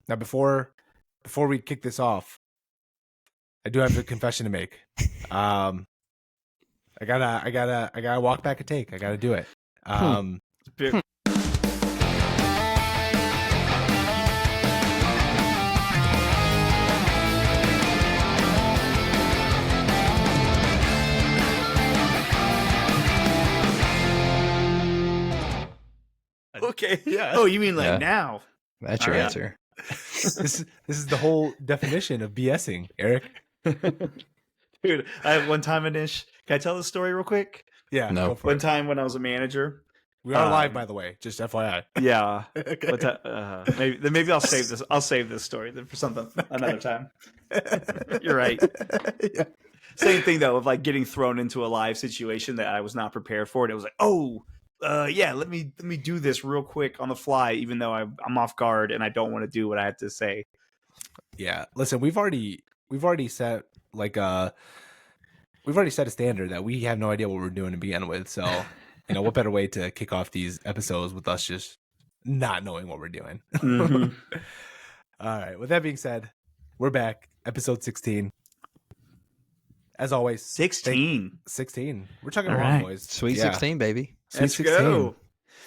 Now, before we kick this off, I do have a confession to make. I gotta walk back a take. I gotta do it. Okay. Yeah. Oh, you mean like now? That's your answer. This is the whole definition of BSing, Eric. Dude, I have one time, Anish. Can I tell the story real quick? Yeah. No. Go for One it. time when I was a manager. We are live, by the way. Just FYI. Yeah. Okay. Maybe I'll save this. I'll save this story for something another time. You're right. Yeah. Same thing though, of like getting thrown into a live situation that I was not prepared for. And it was like, let me do this real quick on the fly, even though I'm off guard and I don't want to do what I had to say. Yeah. Listen, we've already set a standard that we have no idea what we're doing to begin with. So, what better way to kick off these episodes with us just not knowing what we're doing? Mm-hmm. All right. With that being said, we're back. Episode 16. As always, 16. 16. We're talking All along, right. boys. Sweet Yeah. 16, baby. Sweet Let's 16. go.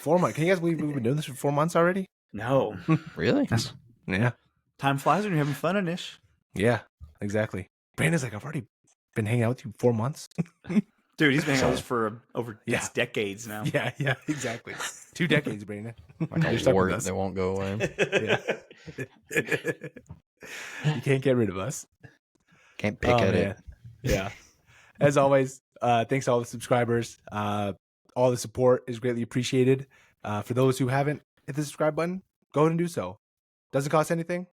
4 months. Can you guys believe we've been doing this for 4 months already? No. Really? Yeah. Time flies when you're having fun, Anish. Yeah. Exactly. Brandon's like, I've already been hanging out with you 4 months. Dude, he's been hanging out with us for over Yeah. decades now. Yeah, exactly. 2 decades, Brandon. Like You're a stuck with wart us. that won't go away. Yeah. You can't get rid of us. Can't pick at it. Yeah. As always, thanks to all the subscribers. All the support is greatly appreciated. For those who haven't hit the subscribe button, go ahead and do so. Doesn't cost anything.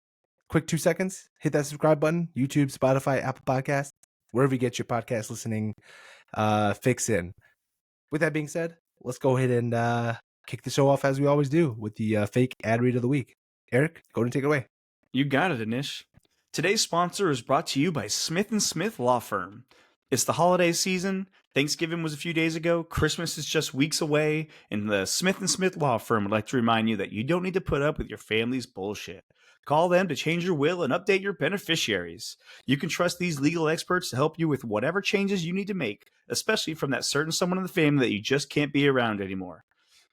Quick 2 seconds. Hit that subscribe button. YouTube, Spotify, Apple Podcasts, wherever you get your podcast listening fix in. With that being said, let's go ahead and kick the show off as we always do with the fake ad read of the week. Eric, go ahead and take it away. You got it, Anish. Today's sponsor is brought to you by Smith & Smith Law Firm. It's the holiday season. Thanksgiving was a few days ago. Christmas is just weeks away. And the Smith & Smith Law Firm would like to remind you that you don't need to put up with your family's bullshit. Call them to change your will and update your beneficiaries. You can trust these legal experts to help you with whatever changes you need to make, especially from that certain someone in the family that you just can't be around anymore.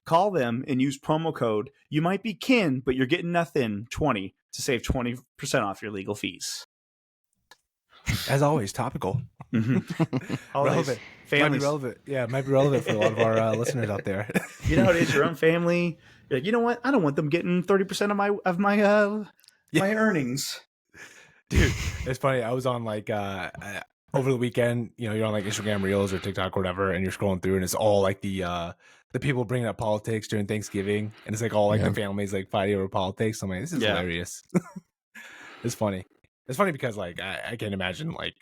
Call them and use promo code You Might Be Kin, but You're Getting Nothing 20 to save 20% off your legal fees. As always, topical. Relevant. Might Families. be relevant. Yeah, it might be relevant for a lot of our listeners out there. You know how it is, your own family. You're like, you know what? I don't want them getting 30% of my earnings. Dude, it's funny. I was on like over the weekend, you're on like Instagram Reels or TikTok or whatever, and you're scrolling through and it's all like the people bringing up politics during Thanksgiving, and it's like all like the families like fighting over politics. I'm like, this is hilarious. It's funny. It's funny because like I can't imagine like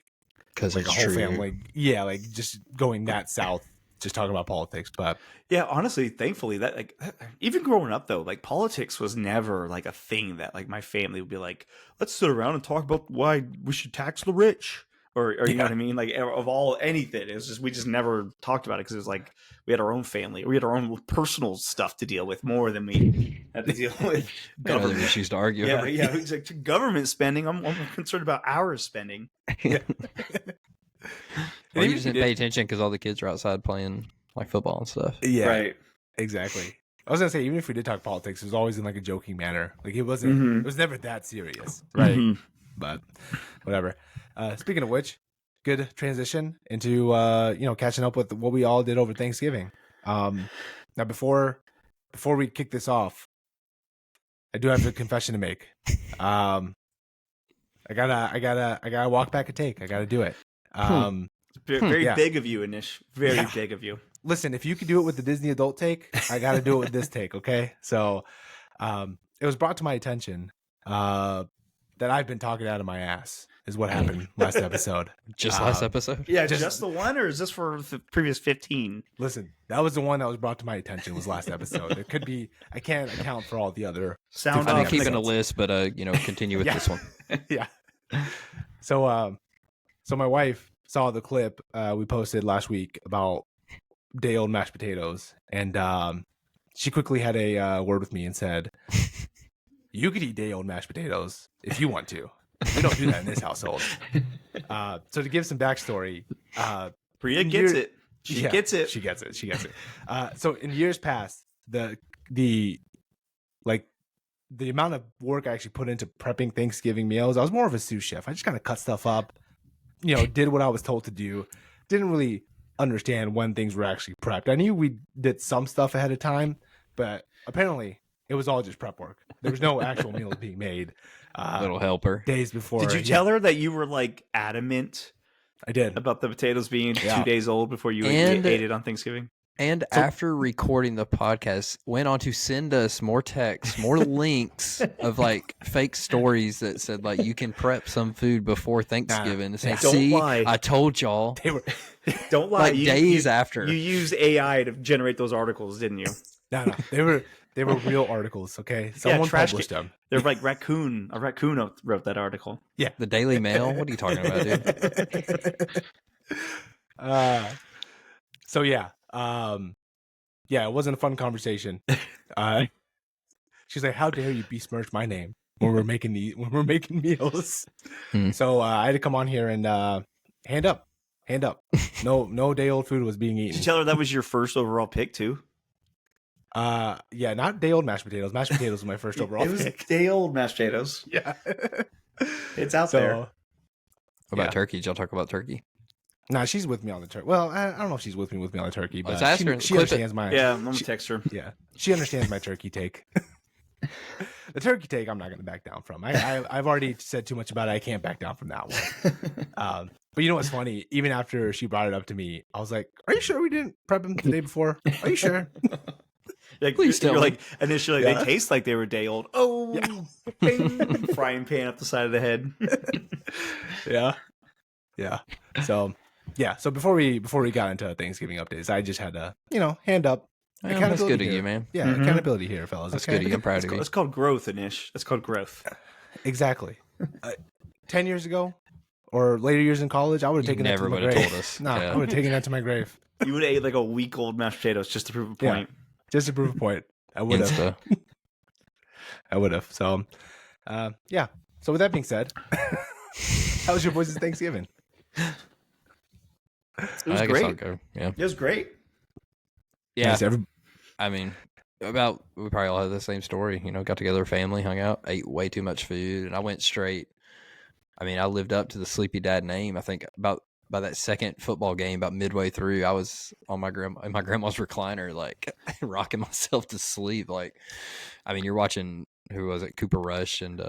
Because like a whole family, like just going that south, just talking about politics. But Yeah, honestly, thankfully that like even growing up though, like politics was never like a thing that like my family would be like, let's sit around and talk about why we should tax the rich, or you know what I mean? Like of all anything, it's just we just never talked about it because it was like we had our own family, we had our own personal stuff to deal with more than we had to deal with government issues to argue. Yeah, it's like government spending. I'm concerned about our spending. Or you just didn't pay attention because all the kids are outside playing like football and stuff. yeah, Right. exactly. I was gonna say, even if we did talk politics, it was always in like a joking manner. Like it wasn't. It was never that serious, right? But whatever. Speaking of which, good transition into catching up with what we all did over Thanksgiving. Now before we kick this off, I do have a confession to make. I gotta walk back a take. I gotta do it. Very big of you, Anish. Very big of you. Listen, if you could do it with the Disney adult take, I got to do it with this take, okay? So it was brought to my attention that I've been talking out of my ass is what happened last episode. Just last episode? Yeah, just the one, or is this for the previous 15? Listen, that was the one that was brought to my attention was last episode. It could be, I can't account for all the other. Sound I've been off. keeping a list, but continue with this one. Yeah. So my wife saw the clip we posted last week about day-old mashed potatoes, and she quickly had a word with me and said, You could eat day old mashed potatoes if you want to. We don't do that in this household. So to give some backstory, Priya gets it. She yeah, gets it. She gets it. She gets it. So in years past, the amount of work I actually put into prepping Thanksgiving meals, I was more of a sous chef. I just kind of cut stuff up, did what I was told to do. Didn't really understand when things were actually prepped. I knew we did some stuff ahead of time, but apparently it was all just prep work. There was no actual meals being made. Little helper. Days before. Did you tell her that you were like adamant I did. about the potatoes being Yeah. 2 days old before you And- ate it on Thanksgiving? And So- after recording the podcast, went on to send us more texts, more links of like fake stories that said like you can prep some food before Thanksgiving. Saying, Don't see, lie. I told y'all. They were Don't lie. Like days after. You used AI to generate those articles, didn't you? no. They were real articles. Okay, someone trash published them. They're like raccoon. A raccoon wrote that article. The Daily Mail. What are you talking about, dude? So yeah, it wasn't a fun conversation. She's like, "How dare you besmirch my name when we're making meals?" Hmm. So I had to come on here and hand up. No day old food was being Did you eaten. tell her that was your first overall pick too? Yeah, not day old mashed potatoes. Mashed potatoes was my first overall pick. day old mashed potatoes. Yeah, It's out there. What about Yeah. turkey? Did y'all talk about turkey? Nah, she's with me on the turkey. Well, I don't know if she's with me on the turkey, but Let's ask her and she clip it. understands my Yeah, I'm gonna text her. Yeah, she understands my turkey take. The turkey take, I'm not going to back down from. I've already said too much about it. I can't back down from that one. But you know what's funny? Even after she brought it up to me, I was like, "Are you sure we didn't prep them the day before? Are you sure?" Like, Please tell you're me. like initially Yeah. they taste like they were day old. Oh, bing, frying pan up the side of the head. Yeah. So before we got into Thanksgiving updates, I just had to hand up. Well, that's good of here. you, man. Yeah, Mhm. accountability here, fellas. That's okay? good of you. I'm proud of you. It's called growth, Anish. That's called growth. Exactly. 10 years ago or later years in college, I would have You taken never that to my would have grave. told us. No, Yeah. I would have taken that to my grave You would have ate like a week old mashed potatoes just to prove a Yeah. point. just to prove a point. I would have. Insta. I would have. So, yeah. So with that being said, how was your boys' Thanksgiving? It was I guess I'll great. go. Yeah. It was great. Yeah. Nice, I mean, we probably all had the same story. Got together, family, hung out, ate way too much food, and I went straight. I mean, I lived up to the sleepy dad name. I think about by that second football game, about midway through, I was on my grandma's recliner, like rocking myself to sleep. Like, I mean, you're watching, who was it? Cooper Rush and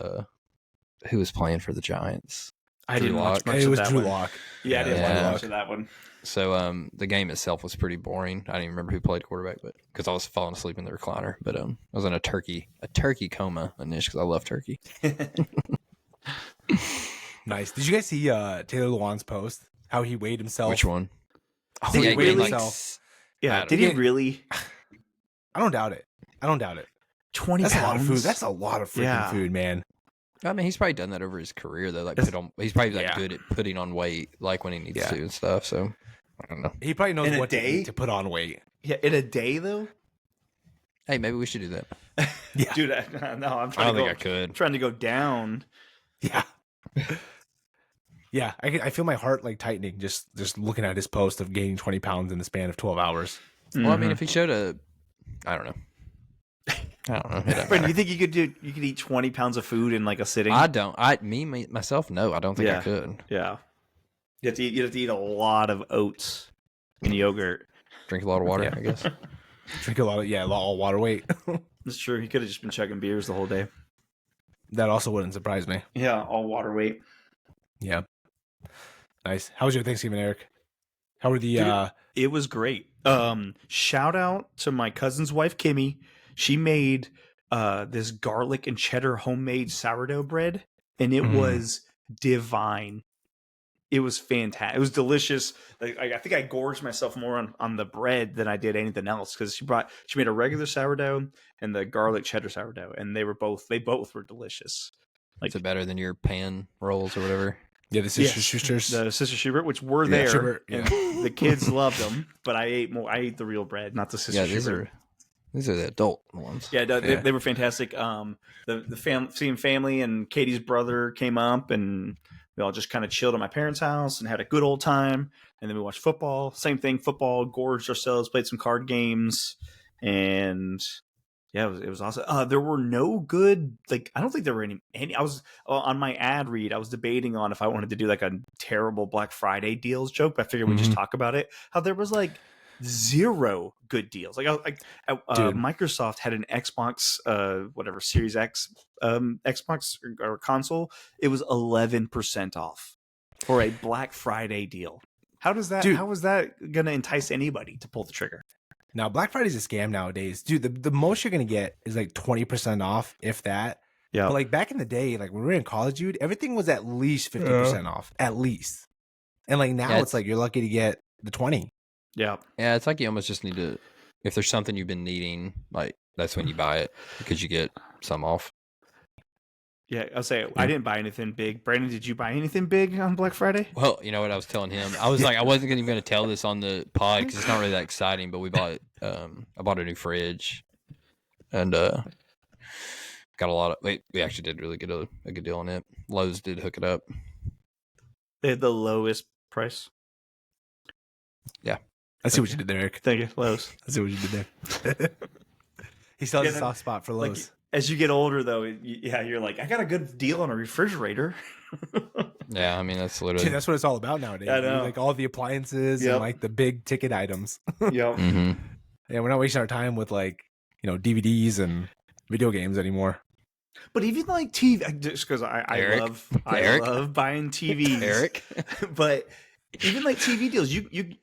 who was playing for the Giants? I Drew didn't watch Lock. much It of was that Drew one. Lock. Yeah, I didn't Yeah. watch much of that one. So the game itself was pretty boring. I don't even remember who played quarterback, but because I was falling asleep in the recliner. But I was in a turkey coma, Anish, because I love turkey. Nice. Did you guys see Taylor Lewan's post? How he weighed himself? Which one? Oh, Did he he weighed really? himself. Yeah, I did he don't- really? I don't doubt it. 20 That's pounds? a lot of food. That's a lot of freaking Yeah. food, man. I mean, he's probably done that over his career though. Like That's- he's probably like yeah. good at putting on weight, like when he needs Yeah. to and stuff. So I don't know. He probably knows In a what to day? eat to put on weight. Yeah, in a day though. Hey, maybe we should do that. Yeah. Dude, no, I'm I trying don't to think go. I could. I'm trying to go down. Yeah. Yeah, I feel my heart like tightening just looking at his post of gaining 20 pounds in the span of 12 hours. Well, I mean, Mhm. if he showed I don't know. I don't know. It doesn't Brandon, you matter. think you could eat 20 pounds of food in like a sitting? I don't. Myself, no. I don't think I Yeah. could. Yeah. You have to eat a lot of oats and yogurt. Drink a lot of water, Yeah. I guess. Drink a lot of all water weight. That's true. He could have just been chugging beers the whole day. That also wouldn't surprise me. Yeah, all water weight. Yeah. Nice. How was your Thanksgiving, Eric? How were the Dude, It was great. Shout out to my cousin's wife, Kimmy. She made this garlic and cheddar homemade sourdough bread, and it Mm. was divine. It was fantastic. It was delicious. Like, I think I gorged myself more on the bread than I did anything else because she made a regular sourdough and the garlic cheddar sourdough, and they both were delicious. Like Is it better than your pan rolls or whatever? the Sister Yes, Schusters? the Sister Schubert, which were Yeah, there, Schubert, and the kids loved them. But I ate the real bread, not the Sister Yeah, these Schubert. are These are the adult ones. Yeah, they were fantastic. Seeing family and Katie's brother came up, and we all just kind of chilled at my parents' house and had a good old time. And then we watched football. Same thing, football. Gorged ourselves, played some card games, and yeah, it was awesome. There were no good, like, I don't think there were any. I was on my ad read. I was debating on if I wanted to do like a terrible Black Friday deals joke, but I figured we'd just talk about it. How there was like zero good deals. Microsoft had an Xbox, whatever Series X, Xbox or console. It was 11% off for a Black Friday deal. How does that? Dude. How is that going to entice anybody to pull the trigger? Now, Black Friday's a scam nowadays. Dude, the most you're going to get is like 20% off, if that. Yeah. But like back in the day, like when we were in college, dude, everything was at least 50% off. At least. And like now it's like you're lucky to get the 20. Yeah. Yeah, it's like you almost just need to, if there's something you've been needing, like that's when you buy it because you get some off. Yeah, I'll say I didn't buy anything big. Brandon, did you buy anything big on Black Friday? Well, you know what I was telling him? I was like, I wasn't even going to tell this on the pod because it's not really that exciting, but we bought, I bought a new fridge and got a lot of, we actually did really get a good deal on it. Lowe's did hook it up. They had the lowest price. Yeah. I see what you did there, Eric. Thank you, Lowe's. I see what you did there. He still has a soft spot for Lowe's. Like, as you get older, though, you're like, I got a good deal on a refrigerator. Yeah, I mean, that's literally... Dude, that's what it's all about nowadays. I know. Like all the appliances and like the big ticket items. Yep. Mm-hmm. Yeah, we're not wasting our time with like, DVDs and video games anymore. But even like TV, just because I love buying TVs. Eric? But even like TV deals,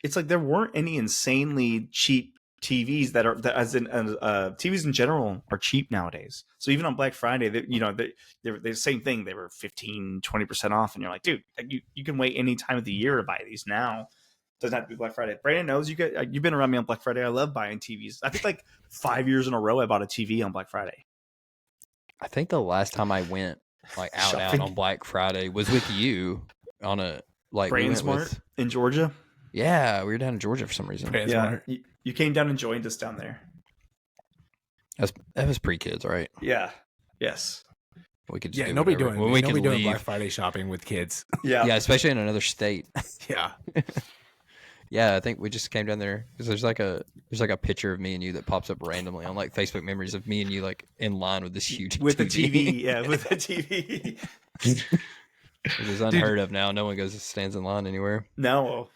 it's like there weren't any insanely cheap TVs TVs in general are cheap nowadays. So even on Black Friday, they're the same thing. They were 15-20% off, and you're like, dude, you can wait any time of the year to buy these now. Doesn't have to be Black Friday. Brandon knows you've been around me on Black Friday. I love buying TVs. I think like 5 years in a row I bought a TV on Black Friday. I think the last time I went like out on Black Friday was with you on a like Brain Smart in Georgia. Yeah, we were down in Georgia for some reason. Yeah, you came down and joined us down there. That was pre-kids, right? Yeah. Yes. We could just do nobody whatever. doing Black Friday shopping with kids. Yeah. Yeah, especially in another state. Yeah. Yeah, I think we just came down there because there's like a picture of me and you that pops up randomly on like Facebook memories of me and you like in line with this huge with TV. the TV. Yeah, with the TV. Which is unheard of now. No one stands in line anywhere. No.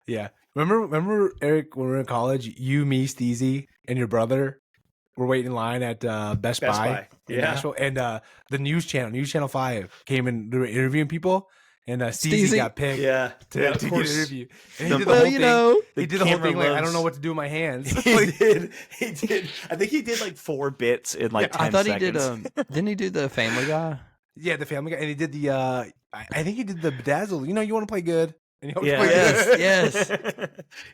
Yeah. Remember, Eric, when we were in college, you, me, Steezy, and your brother were waiting in line at Best Buy in Nashville, and the news channel 5 came in. They were interviewing people, and Steezy got picked to get an interview. And he did the whole thing. He did the whole thing like, I don't know what to do with my hands. He did. I think he did like 4 bits in like 10 seconds. He did. Didn't he do the Family Guy? Yeah, the Family Guy, and he did the. I think he did the Bedazzle. You want to play good, and you hope to play good. Yes.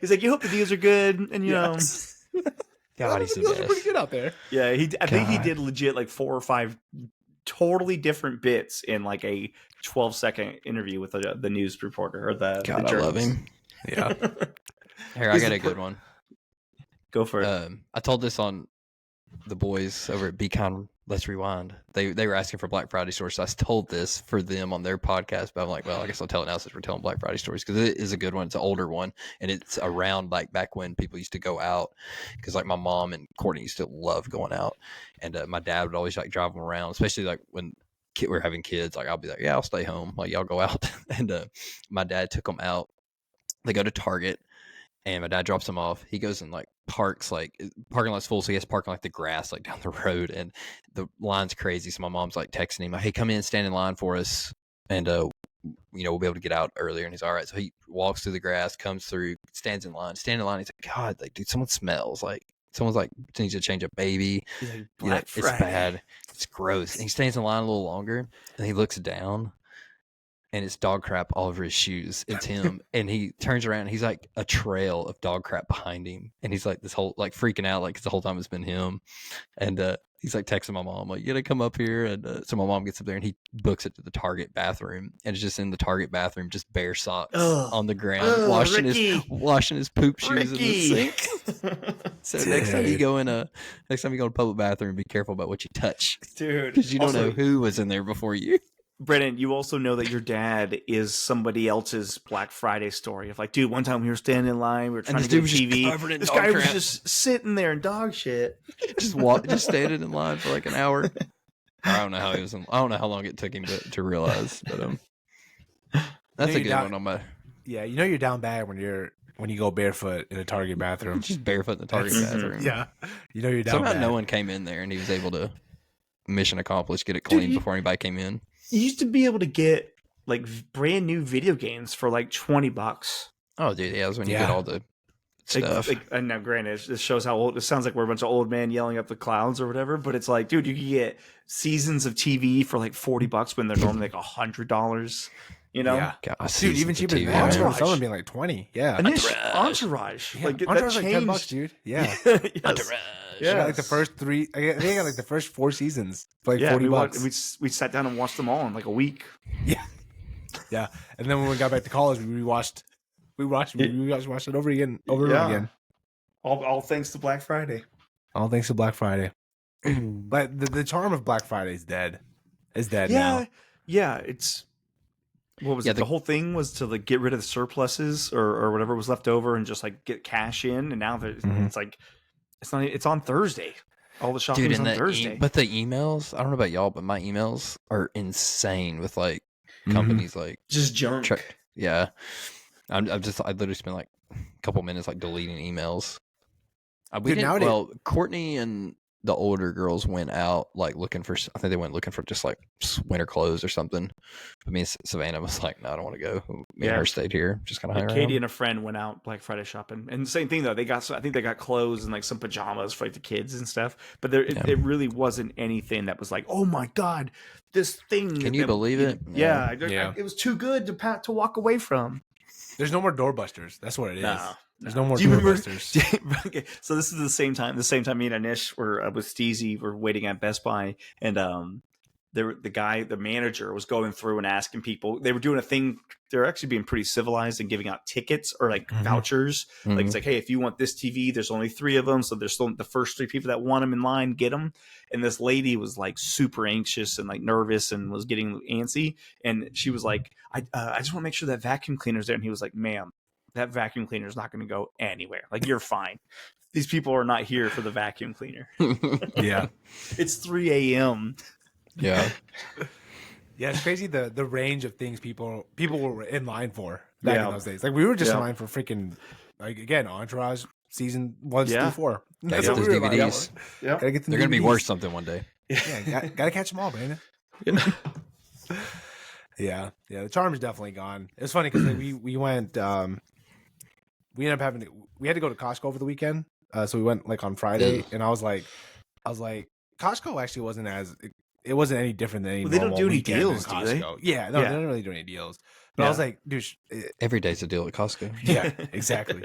He's like, you hope the deals are good, and you know. God, he's the deals best. are pretty good out there. Yeah, I think he did legit like 4 or 5 totally different bits in like a 12-second interview with the news reporter or the I love him. Yeah. Here, I got a good one. Go for it. I told this on the boys over at Beacon. Let's Rewind. They were asking for Black Friday stories, so I told this for them on their podcast. But I'm like, well, I guess I'll tell it now since we're telling Black Friday stories because it is a good one. It's an older one, and it's around like back when people used to go out. Because like my mom and Courtney used to love going out, and my dad would always like drive them around, especially like when we're having kids. Like I'll be like, yeah, I'll stay home. Like y'all go out, and my dad took them out. They go to Target. And my dad drops him off. He goes and like parks, like parking lot's full, so he has to park on like the grass, like down the road, and the line's crazy. So my mom's like texting him, like, "Hey, come in, stand in line for us, and we'll be able to get out earlier." And he's all right. So he walks through the grass, comes through, stands in line. He's like, "God, like, dude, someone smells like someone's like needs to change a baby. Like, Black Friday. It's bad, it's gross." And he stands in line a little longer, and he looks down. And it's dog crap all over his shoes. It's him. And he turns around and he's like a trail of dog crap behind him. And he's like this whole like freaking out like 'cause the whole time it's been him. And he's like texting my mom like, you gotta come up here. And so my mom gets up there and he books it to the Target bathroom. And it's just in the Target bathroom, just bare socks on the ground, washing his poop shoes in the sink. So next time you go in a public bathroom, be careful about what you touch, Dude. because you don't Also, know who was in there before you. Brennan, you also know that your dad is somebody else's Black Friday story of like, dude, one time we were standing in line, we were trying this to get a dude was just TV. covered in This dog guy was crap. just sitting there in dog shit. just standing in line for like an hour. I don't know how he was. I don't know how long it took him to realize, but that's a good one on my. Yeah, you know you're down bad when you go barefoot in a Target bathroom. Just barefoot in the Target bathroom. Yeah, you know you're down Somehow bad. no one came in there, and he was able to mission accomplished, get it clean before anybody came in. You used to be able to get like brand new video games for like $20. Oh, dude, yeah, that's when you get all the stuff. And now, granted, this shows how old. It sounds like we're a bunch of old men yelling up the clouds or whatever. But it's like, dude, you can get seasons of TV for like $40 when they're normally like $100. You know, Yeah. God, Dude, even cheaper than that. Entourage. Some of them being like 20. Yeah, Entourage. Yeah, Like Entourage that like $10, changed. dude. Yeah, Yes. yeah. Like the first 3. I think I got like the first 4 seasons for like Yeah, $40. we sat down and watched them all in like a week. Yeah, yeah. And then when we got back to college, we watched it over again, and again. All thanks to Black Friday. All thanks to Black Friday. But the charm of Black Friday is dead. It's dead now. Yeah. It's what was it? The whole thing was to like get rid of the surpluses or whatever was left over and just like get cash in. And now it's like it's on Thursday. All the shopping is on Thursday. But the emails, I don't know about y'all, but my emails are insane with like companies like just junk. Yeah, I literally spent like a couple minutes like deleting emails. Courtney and the older girls went out like looking for. I think they went looking for just like winter clothes or something. But me and Savannah was like, "No, I don't want to go." Me and her stayed here, just kind of hang around. Katie and a friend went out Black Friday shopping, and the same thing though. I think they got clothes and like some pajamas for like the kids and stuff. But it really wasn't anything that was like, "Oh my god, this thing!" Can you believe it? Yeah, it was too good to walk away from. There's no more doorbusters. That's what it is. No. There's no more doorbusters. Okay, so this is the same time me and Anish were with Steezy. We're waiting at Best Buy, and the manager was going through and asking people. They were doing a thing. They're actually being pretty civilized and giving out tickets or like vouchers. Like it's like, hey, if you want this TV, there's only 3 of them, so there's still the first 3 people that want them in line get them. And this lady was like super anxious and like nervous and was getting antsy, and she was like, I just want to make sure that vacuum cleaner's there. And he was like, ma'am, that vacuum cleaner is not going to go anywhere. Like, you're fine. These people are not here for the vacuum cleaner. Yeah. It's 3 a.m. Yeah. Yeah, it's crazy the range of things people were in line for back in those days. Like, we were just in line for freaking, like, again, Entourage season 1 through 4. Gotta get those DVDs. Yeah. Gotta get They're going to be worth something one day. Yeah, gotta catch them all, Brandon. Yeah, the charm is definitely gone. It was funny because like, we went, we ended up we had to go to Costco over the weekend, so we went like on Friday, and I was like, Costco actually wasn't any different than any. Well, they don't do any deals, do they? Yeah, no, they don't really do any deals. But I was like, dude, every day's a deal at Costco. Yeah, exactly.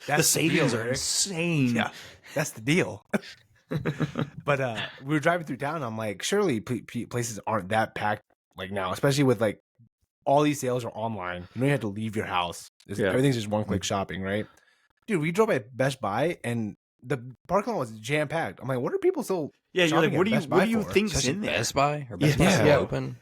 The savings are insane. Yeah, that's the deal. But we were driving through town, and I'm like, surely places aren't that packed like now, especially with like all these sales are online. You don't have to leave your house. Everything's just one-click shopping, right? Dude, we drove by Best Buy, and the parking lot was jam-packed. I'm like, what are people still? Yeah, you're like, what do you for? think's in there? Best Buy or Best Buy still open?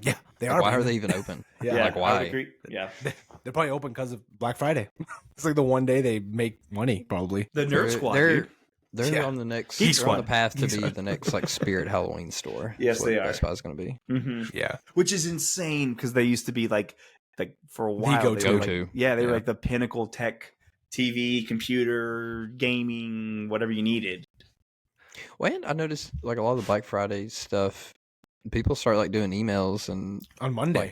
Yeah, they like, are. Why are they even open? Like why? Yeah, they're probably open because of Black Friday. It's like the one day they make money, probably. The Nerd Squad. They're on the next. They're on the path to be the next like Spirit Halloween store. Yes, they are. Best Buy's going to be. Mm-hmm. Yeah, which is insane because they used to be like for a while. The go-to. They were like the pinnacle tech, TV, computer, gaming, whatever you needed. Well, and I noticed like a lot of the Black Friday stuff, people start like doing emails and on Monday.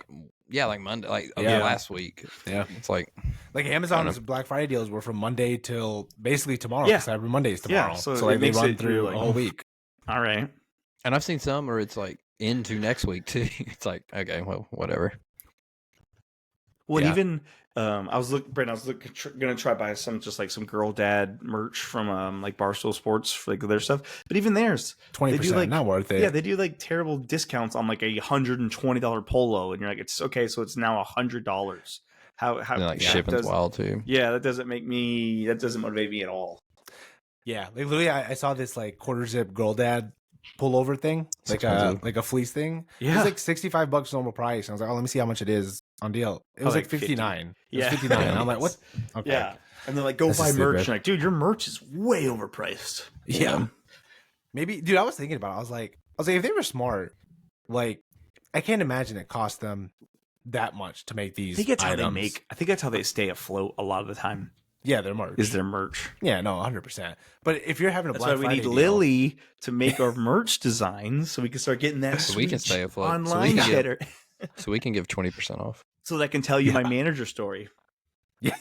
Like Monday, like last week. Yeah, it's like Amazon's Black Friday deals were from Monday till basically tomorrow. Yeah, Cyber Monday is tomorrow. Yeah, so like they run through a whole week. All right, and I've seen some where it's like into next week too. It's like, okay, well, whatever. Well, even I was gonna try buy some girl dad merch from like Barstool Sports for like their stuff, but even theirs 20% like, not worth it. Yeah, they do like terrible discounts on like $120 polo, and you're like, it's okay, so it's now $100. How And, like yeah, shipping's wild too. Yeah, that doesn't motivate me at all. Yeah, like literally, I saw this like quarter zip girl dad pullover thing, It's like expensive. a fleece thing. It Yeah. was like $65 normal price. I was like, oh, let me see how much it is on deal. It was like 59. It was 59. Yeah. I'm like, what? Okay. Yeah. And they're like, go This is buy merch. stupid. And like, dude, your merch is way overpriced. Yeah. Maybe, dude, I was thinking about it. I was like, if they were smart, like, I can't imagine it cost them that much to make these I think that's how they items. make. I think that's how they stay afloat a lot of the time. Yeah, their merch. Is their merch. Yeah, no, 100%. But if you're having a That's Black why we Friday need deal, Lily to make our merch designs so we can start getting that So we can sweet stay afloat. So we online can get- cheddar. So we can give 20% off. So that I can tell you my manager story. yeah,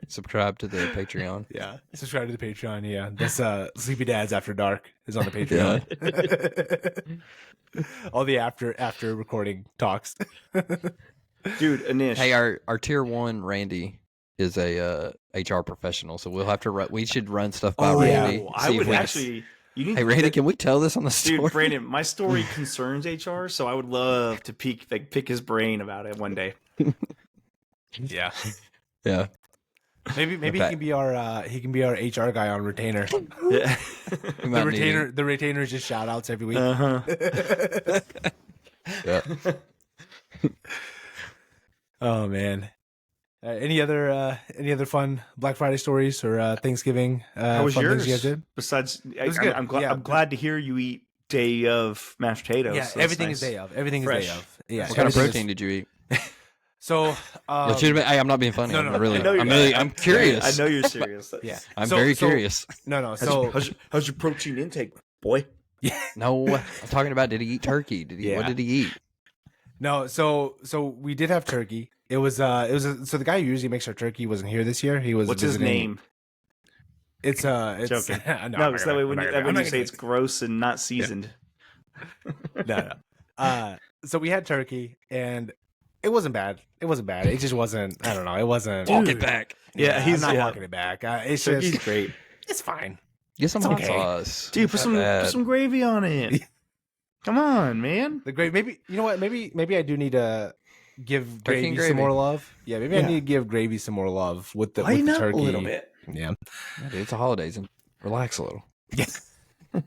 Subscribe to the Patreon. yeah, subscribe to the Patreon. Yeah, this Sleepy Dads After Dark is on the Patreon. All the after recording talks. Dude, Anish. Hey, our tier 1 Randy is a HR professional, so we'll have to run. We should run stuff by Randy. I see if would we- actually. You need Hey Randy, can we tell this on the story? Dude, Brandon, my story concerns HR, so I would love to pick his brain about it one day. Yeah, Yeah. maybe he Okay. can be our HR guy on retainer. Yeah. We might need him. The retainer is just shout outs every week. Uh-huh. Yeah. Oh man. Any other fun Black Friday stories or Thanksgiving? How was fun yours? things you guys did? Besides, was good. I'm glad. Yeah. I'm glad to hear you eat day of mashed potatoes. Yeah, so that's everything nice. is day of. Everything Fresh. is day of. Yeah. What kind of everything is- protein did you eat? So, Legitimate. Hey, I'm not being funny. no, I'm no, really. I know you're- I'm curious. I know you're serious. yeah, I'm So- very so- curious. No, How's, so how's your protein intake, boy? No, I'm talking about did he eat turkey? What Yeah. did he eat? no, so we did have turkey. It was so the guy who usually makes our turkey wasn't here this year. He was What's his visiting. name? It's Joking. no, No, because that way when you say it's it's gross and not seasoned. no. So we had turkey and it wasn't bad. It just wasn't. I don't know. It wasn't. Walk it back. Yeah, he's he's not yeah. walking it back. It's Turkey's just great. it's fine. Get some It's hot okay. sauce. Dude, put some gravy on it. Come on, man. The great. Maybe you know what? Maybe I do need to give Turkey gravy, and some gravy. more love. Yeah, maybe I Yeah. need to give gravy some more love with the Lighten up turkey a little bit. Yeah, Yeah, dude, it's the holidays and relax a little. I'm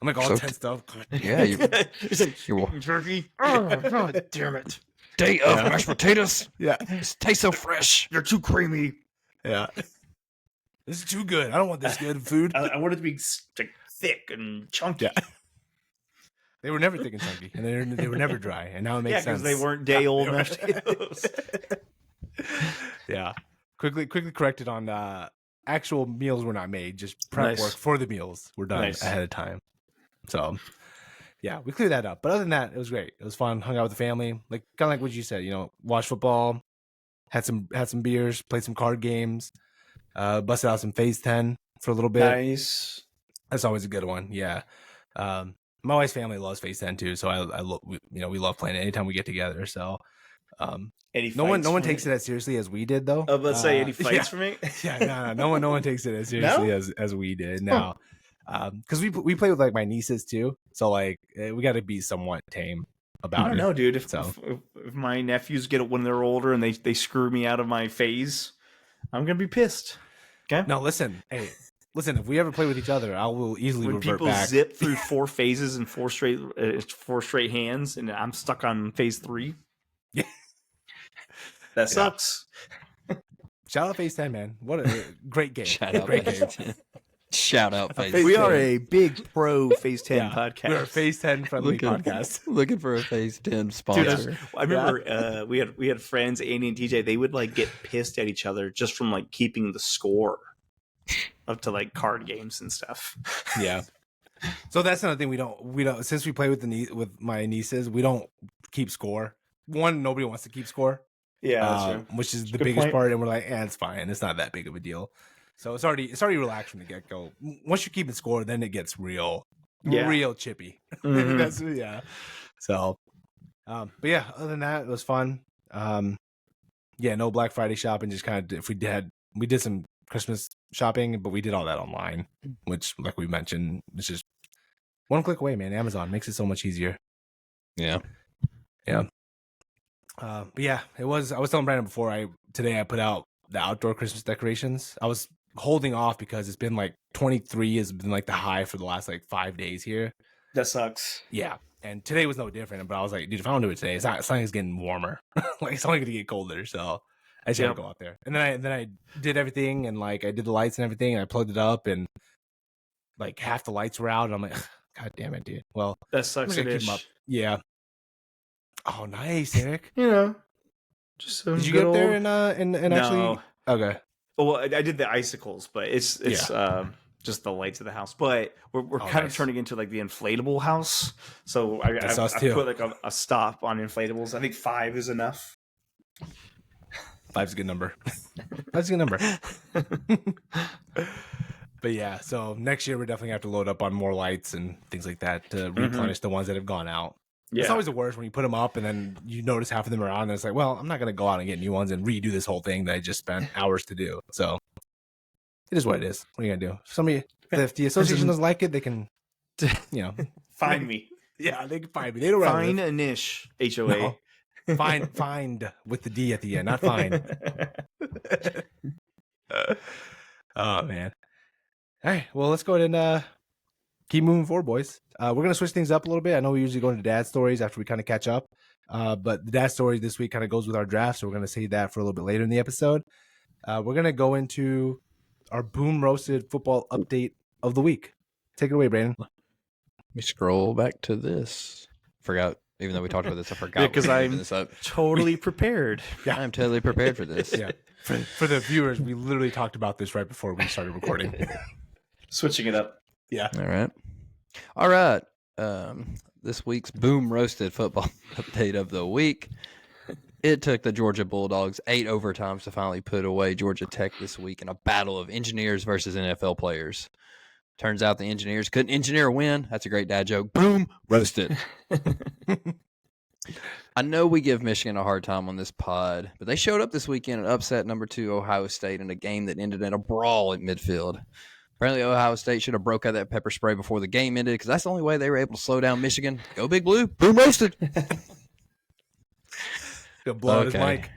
like all So- tensed up. Yeah, He's like, you're turkey. Oh, God damn it. day of mashed potatoes. Yeah, It tastes so fresh. You're too creamy. yeah. This is too good. I don't want this good food. I want it to be like, thick and chunky. Yeah. They were never thick and chunky, and they were never dry, and now it makes Yeah, sense. because they weren't day old They were- mashed potatoes. Yeah, quickly corrected on actual meals were not made. Just prep Nice. work for the meals were done Nice. ahead of time. So, yeah, we cleared that up. But other than that, it was great. It was fun. Hung out with the family, like kind of like what you said. Watched football, had some beers, played some card games, busted out some Phase 10 for a little bit. Nice. That's always a good one. Yeah. My wife's family loves Phase 10 too, so we love playing it anytime we get together. So, Any no one fights takes for it as seriously as we did though. me? Let's say any fights yeah. for me. Yeah, no one takes it as seriously as we did now. Because we play with like my nieces too, so like we got to be somewhat tame about I don't it. know, dude. If, So. if my nephews get it when they're older and they screw me out of my phase, I'm gonna be pissed. Okay. No, listen, if we ever play with each other, I will easily When revert people back. zip through 4 phases and four straight hands, and I'm stuck on phase 3. Yeah. That sucks. Shout out Phase 10, man! What a great game! Shout out, great Phase game. 10. Shout out, Phase We 10. are a big pro phase 10 Yeah, podcast. We're a Phase 10 friendly podcast. Looking for a Phase 10 Dude, sponsor. I remember we had friends, Andy and TJ. They would like get pissed at each other just from like keeping the score up to like card games and stuff. Yeah. So that's another thing we don't since we play with with my nieces, we don't keep score. One, nobody wants to keep score. Yeah, which is the Good biggest point. part, and we're like, it's fine. It's not that big of a deal. So it's already relaxed from the get go. Once you're keeping score, then it gets real chippy. Mhm. That's yeah. So, but yeah, other than that, it was fun. Yeah, no Black Friday shopping. Just kind of we did some Christmas shopping, but we did all that online, which, like we mentioned, it's just one click away, man. Amazon makes it so much easier. Yeah. But yeah, it was. I was telling Brandon before today I put out the outdoor Christmas decorations. I was holding off because it's been like 23 has been like the high for the last like 5 days here. That sucks. Yeah, and today was no different. But I was like, dude, if I don't do it today, it's not like it's getting warmer. Like it's only gonna get colder. So I just had to go out there. And then I did everything, and like I did the lights and everything, and I plugged it up, and like half the lights were out. And I'm like, God damn it, dude. Well, That sucks. I'm gonna keep 'em up. Yeah. Oh, nice, Eric. You know, just some Did you good get up there old- and No. actually? Okay. Well, I did the icicles, but it's just the lights of the house. But we're kind of nice. turning into like the inflatable house. So I us too. put like a stop on inflatables. I think 5 is enough. 5's a good number. 5's a good number. But yeah, so next year we're definitely gonna have to load up on more lights and things like that to replenish the ones that have gone out. Yeah. It's always the worst when you put them up and then you notice half of them are on, and it's like, well, I'm not gonna go out and get new ones and redo this whole thing that I just spent hours to do. So it is what it is. What are you gonna do? If the association doesn't like it, they can, Find me. Yeah, they can find me. They don't know where I Find live. Anish. HOA. No. Find with the D at the end, not fine. Oh man. All right, well, let's go ahead and keep moving forward, boys. We're gonna switch things up a little bit. I know we usually go into dad stories after we kind of catch up, but the dad story this week kind of goes with our draft, so we're gonna save that for a little bit later in the episode. We're gonna go into our boom roasted football update of the week. Take it away, Brandon. Let me scroll back to this. Forgot, even though we talked about this, I forgot. Because we were I'm moving this up. totally prepared. Yeah. I'm totally prepared for this. Yeah, for the viewers, we literally talked about this right before we started recording. Switching it up. Yeah. All right. This week's boom roasted football update of the week. It took the Georgia Bulldogs 8 overtimes to finally put away Georgia Tech this week in a battle of engineers versus NFL players. Turns out the engineers couldn't engineer a win. That's a great dad joke. Boom, roasted. I know we give Michigan a hard time on this pod, but they showed up this weekend and upset number 2 Ohio State in a game that ended in a brawl at midfield. Apparently, Ohio State should have broke out that pepper spray before the game ended because that's the only way they were able to slow down Michigan. Go Big Blue. Boom roasted. He'll blow out his mic.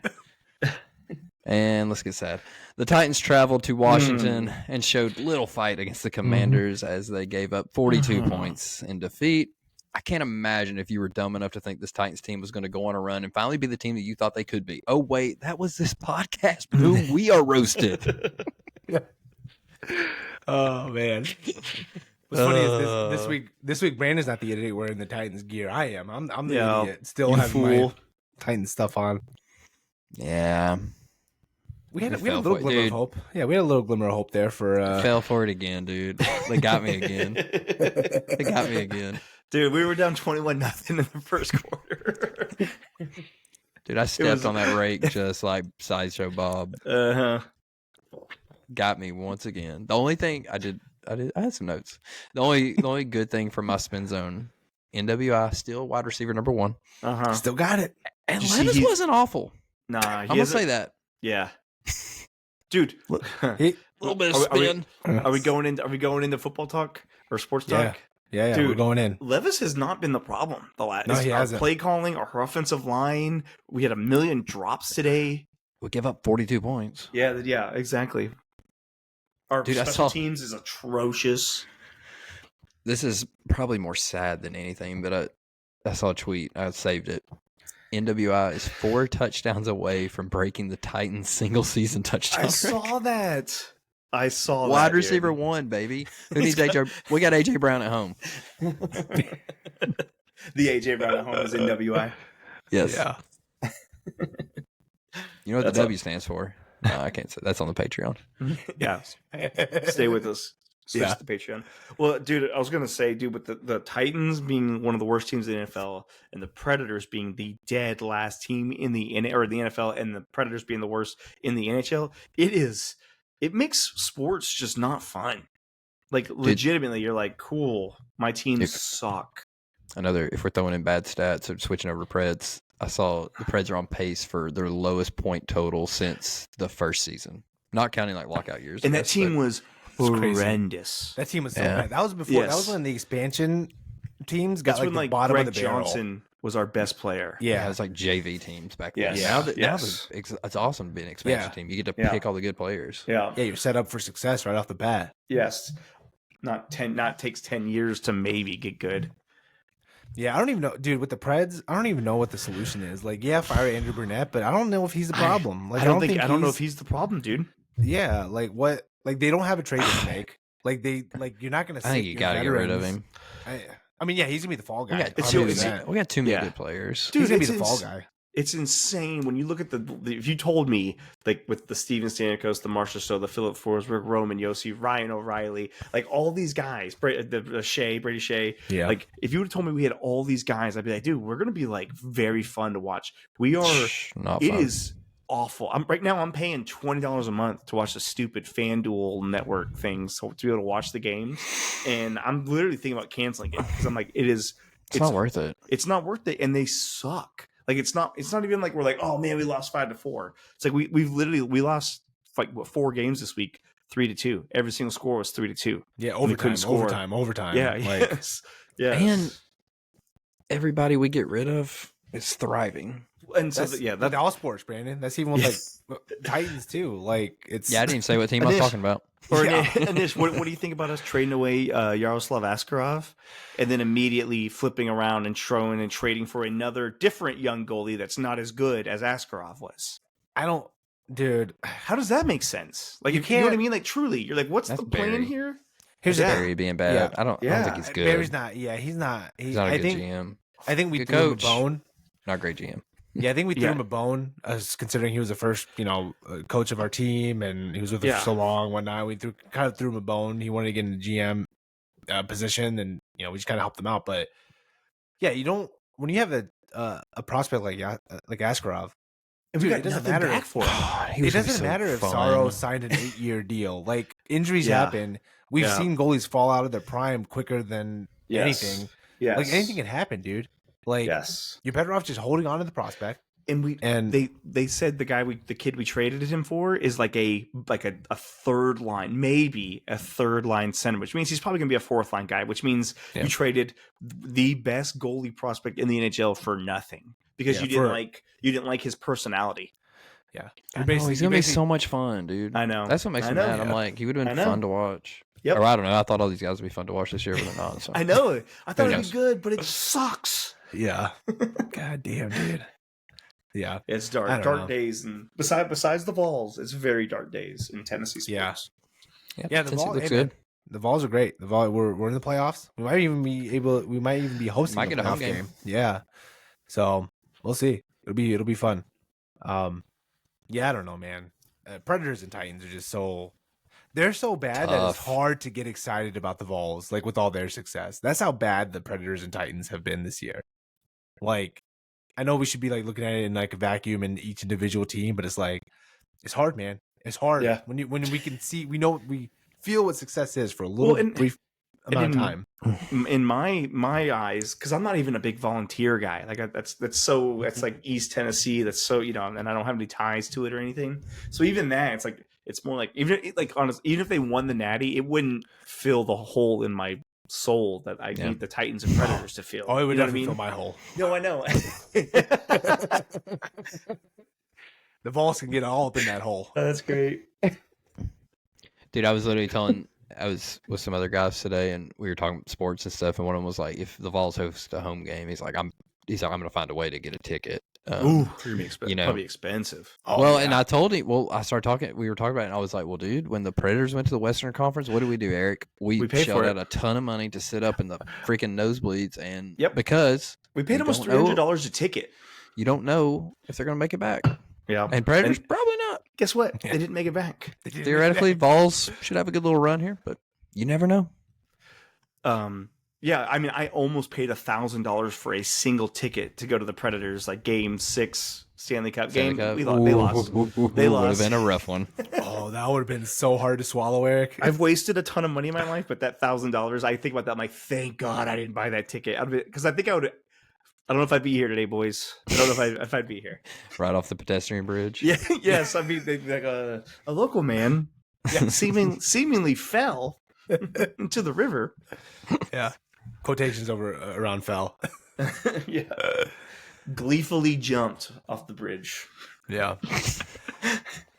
And let's get sad. The Titans traveled to Washington and showed little fight against the Commanders as they gave up 42 points in defeat. I can't imagine if you were dumb enough to think this Titans team was going to go on a run and finally be the team that you thought they could be. Oh, wait, that was this podcast, Blue. We are roasted. Oh man. What's funny is this week Brandon's not the idiot wearing the Titans gear. I am. I'm the idiot still having my Titans stuff on. Yeah. We had a little glimmer of hope. Yeah, we had a little glimmer of hope there for Fell for it again, dude. They got me again. Dude, we were down 21-0 in the first quarter. Dude, I stepped on that rake just like Sideshow Bob. Got me once again. The only thing I had some notes. The only good thing for my spin zone, NWI still wide receiver number 1. Still got it. And Levis wasn't awful. Nah, I'm gonna say that. Yeah, dude. A little bit of spin. Are we going into football talk or sports talk? Yeah, Dude, we're going in. Levis has not been the problem. He hasn't. Play calling, our offensive line. We had 1 million drops today. We give up 42 points. Yeah, exactly. Our special teams is atrocious. This is probably more sad than anything, but I saw a tweet. I saved it. NWI is 4 touchdowns away from breaking the Titans single season touchdown. I saw that. Wide receiver 1, baby. Who needs AJ? We got AJ Brown at home. The AJ Brown at home is NWI. Yes. Yeah. You know what the W stands for? No, I can't say. That's on the Patreon. Yeah. Stay with us. Switch to Patreon. Well, dude, I was going to say, dude, with the Titans being one of the worst teams in the NFL and the Predators being the dead last team in the NFL and the Predators being the worst in the NHL, it makes sports just not fun. Like, legitimately, you're like, cool, my teams suck. If we're throwing in bad stats or switching over to Preds, I saw the Preds are on pace for their lowest point total since the first season, not counting like lockout years. And that team was horrendous. That team was so bad. That was before. That was when the expansion teams got like the bottom of the barrel. Johnson was our best player. Yeah, it's like JV teams back then. Yes. Now it's awesome being an expansion team. You get to pick all the good players. Yeah. Yeah, you're set up for success right off the bat. Yes. Not takes 10 years to maybe get good. Yeah, I don't even know, dude. With the Preds, I don't even know what the solution is. Like, yeah, fire Andrew Burnett, but I don't know if he's the problem. Like, I don't know if he's the problem, dude. Yeah, like what? Like they don't have a trade to make. Like you're not gonna. I think you gotta get rid of him. I mean, yeah, he's gonna be the fall guy. We got too many good players. Dude, he's gonna be the fall guy. It's insane when you look at if you told me, like, with the Steven Stamkos, the Marcia Stowe, the Philip Forsberg, Roman Josi, Ryan O'Reilly, like all these guys, Brady Shea, yeah. Like, if you would have told me we had all these guys, I'd be like, dude, we're gonna be like very fun to watch. We are. Not it fun. is awful. Right now I'm paying $20 a month to watch the stupid FanDuel network things to be able to watch the games, and I'm literally thinking about canceling it because I'm like, it's not worth it. It's not worth it, and they suck. Like, it's not even like we're like, oh man, we lost 5-4. It's like we lost like 4 games this week, 3-2. Every single score was 3-2. Yeah, overtime. Yeah, like, yes. And everybody we get rid of is thriving. And so that's all sports, Brandon. That's even with like Titans too. Like, it's I didn't even say what team I was talking about. Or Anish, what do you think about us trading away Yaroslav Askarov and then immediately flipping around and trading for another different young goalie that's not as good as Askarov was? Dude, how does that make sense? Like, you know what I mean? Like, truly, you're like, what's the plan here? Here's Barry being bad. Yeah. I don't think he's good. Barry's not. Yeah, he's not. He's not a good GM. I think we good threw coach. him a bone. Not a great GM. Yeah, I think we threw him a bone, considering he was the first, coach of our team, and he was with us for so long. One night we kind of threw him a bone. He wanted to get in the GM position, and we just kind of helped him out. But yeah, you don't when you have a prospect like Askarov. Dude, it doesn't matter for him. It doesn't matter if Sorrow signed an 8-year deal. Like, injuries happen. We've seen goalies fall out of their prime quicker than anything. Yes. Like, anything can happen, dude. Like, you're better off just holding on to the prospect. And they said the kid we traded him for is like a third line, maybe a third line center, which means he's probably gonna be a fourth line guy, which means you traded the best goalie prospect in the NHL for nothing because you didn't like his personality. Yeah, he's gonna be so much fun, dude. I know. That's what makes me mad. I'm like, he would have been fun to watch. Yep. Or I don't know. I thought all these guys would be fun to watch this year, but they're not. So. I know. I thought it'd be good, but it sucks. Yeah. God damn, dude. Yeah. It's dark days, and besides the Vols, it's very dark days in Tennessee sports. Yeah. The Vols looks good. The Vols are great. The Vols, we're in the playoffs. We might even be hosting. Might get a home game. Yeah. So we'll see. It'll be fun. Yeah, I don't know, man. Predators and Titans are just they're so bad that it's hard to get excited about the Vols, like, with all their success. That's how bad the Predators and Titans have been this year. Like, I know we should be like looking at it in like a vacuum in each individual team, but it's like, it's hard, man. It's hard. Yeah. When we can see, we feel what success is for a little brief amount of time. In my eyes, because I'm not even a big volunteer guy. Like, that's like East Tennessee. That's so, and I don't have any ties to it or anything. So even that, it's like, it's more like, even if they won the Natty, it wouldn't fill the hole in my soul that I need the Titans and Predators to fill. Oh, it would definitely fill my hole. No, I know. The Vols can get all up in that hole. That's great. Dude, I was literally I was with some other guys today, and we were talking sports and stuff, and one of them was like, if the Vols host a home game, he's like, I'm going to find a way to get a ticket. Probably expensive. And I told him, I started talking, we were talking about it, and I was like, well, dude, when the Predators went to the Western Conference, what did we do, Eric? We shelled out a ton of money to sit up in the freaking nosebleeds, and because we paid almost $300 a ticket. You don't know if they're going to make it back. Yeah. And Predators probably not. Guess what? They didn't make it back. Theoretically, Vols should have a good little run here, but you never know. Yeah, I mean, I almost paid $1,000 for a single ticket to go to the Predators, like Game 6 Stanley Cup game. They lost. They lost. Would have been a rough one. Oh, that would have been so hard to swallow, Eric. I've wasted a ton of money in my life, but that $1,000, I think about that. I'm like, thank God I didn't buy that ticket. Because I think I would. I don't know if I'd be here today, boys. I don't know if I'd be here. Right off the pedestrian bridge. Yeah. Yes. I mean, like a local man seemingly fell into the river. Yeah. Quotations around fell. Yeah. Gleefully jumped off the bridge. Yeah.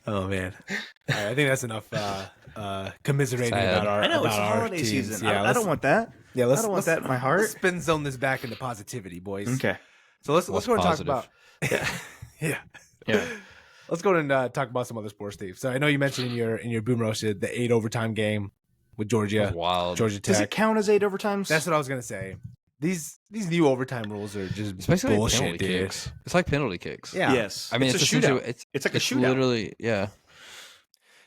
Oh man. All right, I think that's enough commiserating Sad. about our I know, about it's the our holiday teams. season. Yeah, I don't want that. Yeah, I don't want that in my heart. Let's spin zone this back into positivity, boys. Okay. So let's What's go and talk positive? about yeah. Yeah. Let's go and talk about some other sports, Steve. So I know you mentioned in your boom roasted the 8 overtime game with That was Georgia, wild. Georgia Does it Tech. count as 8 overtimes? That's what I was gonna say. These new overtime rules are just It's basically bullshit, penalty dude. kicks. It's like penalty kicks. Yeah. Yes. I mean, it's a essentially- shootout. It's like a shootout. Literally, yeah.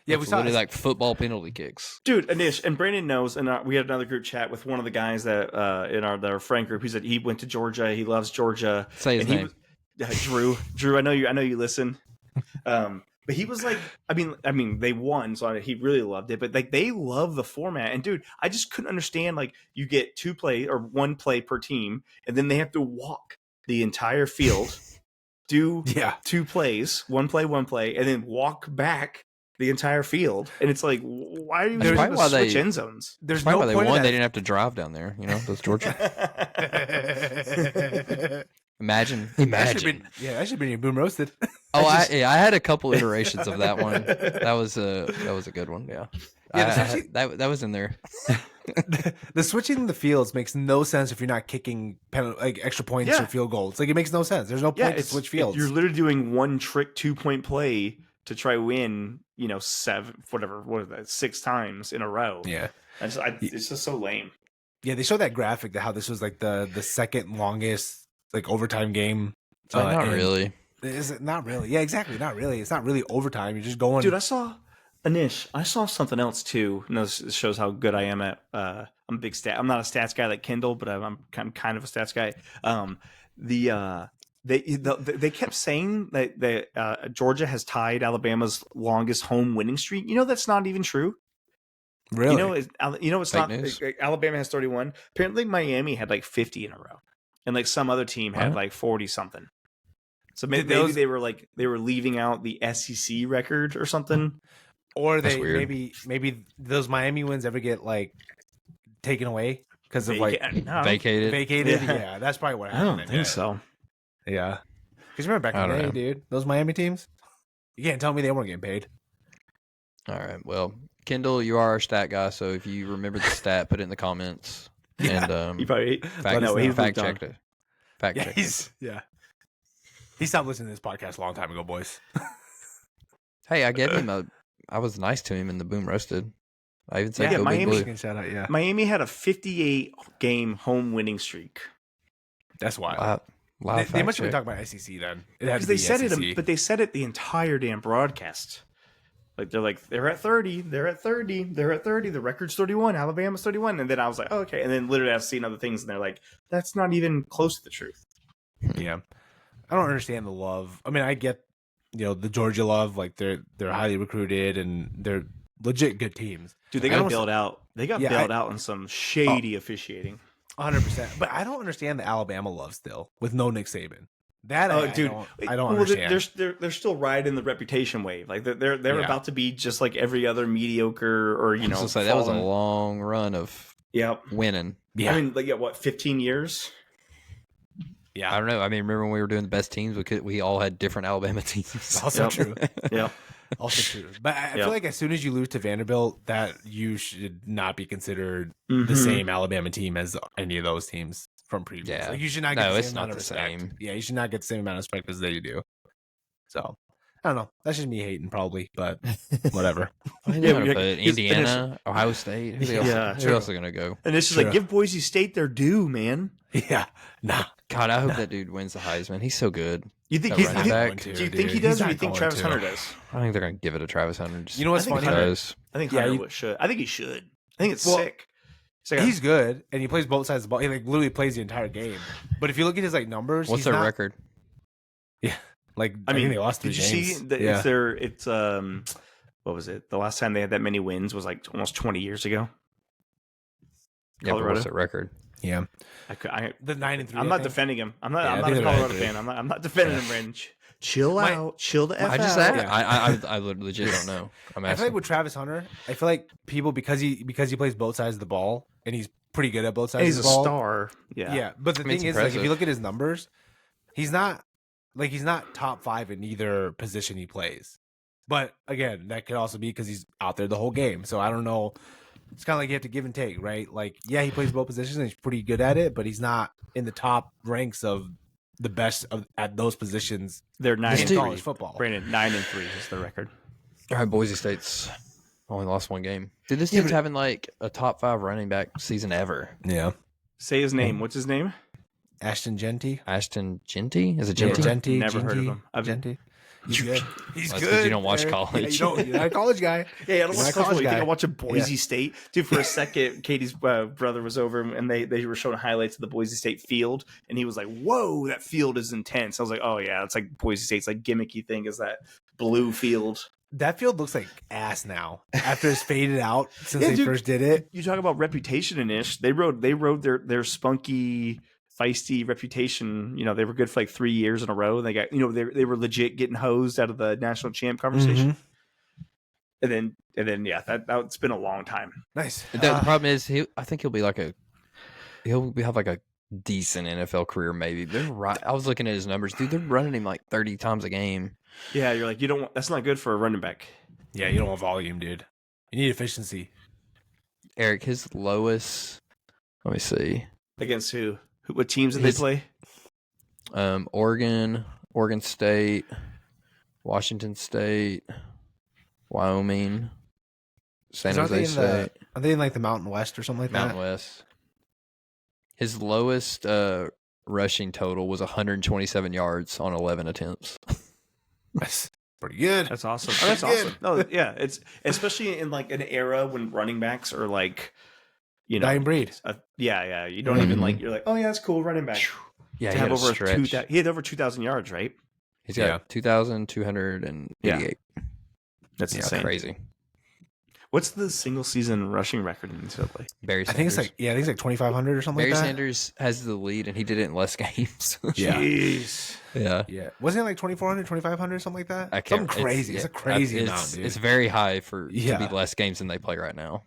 Yeah, we It's saw literally it. like football penalty kicks. Dude, Anish and Brandon knows, and we had another group chat with one of the guys that in our friend group. He said he went to Georgia. He loves Georgia. Say his and name. Drew. Drew, I know you listen. But he was like, I mean, they won, so he really loved it. But like, they love the format, and dude, I just couldn't understand. Like, you get 2 play or 1 play per team, and then they have to walk the entire field, do 2 plays, 1 play, and then walk back the entire field. And it's like, why are you That's going probably to why switch they- end zones? There's Probably no why they point won. in They that. didn't have to drive down there. You know, those Georgia. Imagine. That should have been your boom roasted. Oh, I had a couple iterations of that one. That was a good one. Yeah. Yeah, that was in there. The switching the fields makes no sense if you're not kicking extra points Yeah. or field goals. Like, it makes no sense. There's no point to switch fields. You're literally doing 1 trick 2-point play to try win, 6 times in a row. Yeah. It's just so lame. Yeah, they showed that graphic that how this was like the second longest like overtime game. Not and- really. Is it not really? Yeah, exactly. Not really. It's not really overtime. You're just going. Dude, I saw something else too. This shows how good I am at. I'm a big stat. I'm not a stats guy like Kendall, but I'm kind of a stats guy. They kept saying that Georgia has tied Alabama's longest home winning streak. That's not even true. Really? It's Fake not. news. Alabama has 31. Apparently, Miami had like 50 in a row, and like some other team had Huh? like 40 something. So Did maybe those- they were leaving out the SEC record or something. Or That's they weird. maybe those Miami wins ever get like taken away because of like No. Vacated. vacated. Yeah. Yeah, that's probably what I happened. don't think so. Yeah, because remember back I in the don't day, know. dude, those Miami teams. You can't tell me they weren't getting paid. All right. Well, Kendall, you are our stat guy, so if you remember the stat, put it in the comments. And You probably fact, no, he's fact moved on. checked it. Fact Yeah, checked. he stopped listening to this podcast a long time ago, boys. Hey, I gave him I was nice to him in the boom roasted. I even said Yeah, go Big Miami- Blue. Shout out, yeah, Miami had a 58 game home winning streak that's why. They must have been talking about SEC then. It had because to they be said SEC. it, but they said it the entire damn broadcast. They're at 30, they're at 30, they're at 30. The record's 31, Alabama's 31, and then I was like, oh, okay. And then literally I've seen other things, and they're like, that's not even close to the truth. Yeah, I don't understand the love. I mean, I get the Georgia love. Like they're highly recruited and they're legit good teams. Dude, they I got don't- bailed out. They got Yeah, bailed out on some shady officiating. 100%. But I don't understand the Alabama love still with no Nick Saban. That Oh, I dude, don't understand. They're still riding the reputation wave. Like they're Yeah. about to be just like every other mediocre or I was gonna say, that was a fallen- long run of Yep. winning. Yeah, I mean, like, 15 years? yeah. I don't know. I mean, remember when we were doing the best teams? We all had different Alabama teams. Also Yep. true. Yeah. Also true. But I Yep. feel like as soon as you lose to Vanderbilt, that you should not be considered the Mhm. same Alabama team as any of those teams from previous. Yeah. Like you should not get No, the it's same not amount of the respect. same. Yeah, you should not get the same amount of respect as they do. So I don't know. That's just me hating probably, but whatever. Yeah, Yeah, but it's- Indiana, Ohio State. Who else, Yeah, who true. else is gonna go? And it's just True. like, give Boise State their due, man. Yeah. Nah. God, I hope that dude wins the Heisman. He's so good. You think That he's running do back. you think he does, or do you think Travis Hunter does? I think they're gonna give it to Travis Hunter. Just You know what's I think funny? Hunter- because I think Yeah, Hunter should. I think he should. I think it's Well, sick. It's like He's good and he plays both sides of the ball. He like literally plays the entire game. But if you look at his like numbers, what's he's their not, record? Like I mean, think they lost 3 did you games. see that? Yeah. It's what was it? The last time they had that many wins was like almost 20 years ago. Yeah, but Colorado? what's their record? Yeah. I The 9-3. I'm I not think. defending him. I'm not. Yeah, I I'm not think a they're Colorado 9-3. fan. I'm not defending him, Brandon. Chill My- out. Chill the f I just out. I legit don't know. I'm I feel like asking. with Travis Hunter, I feel like people because he plays both sides of the ball and he's pretty good at both sides And he's of a the ball. star. Yeah. Yeah, but the I mean, thing it's is, like, if impressive. you look at his numbers, he's not top 5 in either position he plays. But again, that could also be because he's out there the whole game. So I don't know. It's kind of like you have to give and take, right? Like, yeah, he plays both positions and he's pretty good at it, but he's not in the top ranks of the best at those positions They're in 9 and college 3. football. Brandon, 9-3 is the record. All right, Boise State's only lost one game. Dude, this Yeah, team's but- having like a top 5 running back season ever. Yeah. Say his name. What's his name? Ashton Genty. Ashton Genty? Is it Yeah, Genty? Genty. Never heard of Genty, him. Genty. He's good. He's That's good. 'cause you don't watch Eric. college. Yeah, you're not a college guy. Yeah, I don't He's watch not a college college football. You think guy. I watch a Boise State? Dude, for a second, Katie's brother was over and they were showing highlights of the Boise State field, and he was like, "Whoa, that field is intense." I was like, "Oh yeah, it's like Boise State's like gimmicky thing is that blue field." That field looks like ass now after it's faded out since Yeah, they dude. first did it. You talk about reputation, Anish. They rode their spunky, feisty reputation. You know, they were good for like 3 years in a row. They got, they were legit getting hosed out of the national champ conversation. And then yeah, that's been a long time. Nice. The problem is, I think he'll have like a decent NFL career. Maybe they're right. I was looking at his numbers, dude. They're running him like 30 times a game. Yeah, you're like, that's not good for a running back. Yeah, you don't want volume, dude. You need efficiency. Eric, his lowest. Let me see. Against who? What teams did they play? Oregon State, Washington State, Wyoming, San So Jose State, Are they in like the Mountain West or something like Mountain that? West. His lowest rushing total was 127 yards on 11 attempts. That's pretty good. That's awesome. That's That's good. awesome. No, yeah, it's especially in like an era when running backs are like, Dying breed. Yeah. You don't even like. You're like, oh yeah, that's cool, running back. Yeah, To he have had a over stretch. he had over 2,000 yards, right? He's got 2,288. That's Yeah, insane. crazy. What's the single season rushing record in NCAA? Barry I Sanders. think it's like 2,500 or something Barry like that. Sanders has the lead, and he did it in less games. Yeah. Jeez. Yeah. Yeah. Wasn't it like 2,400, 2,500, something like that? I can't, Something crazy. It's a crazy amount, dude. It's very high to Yeah. be less games than they play right now.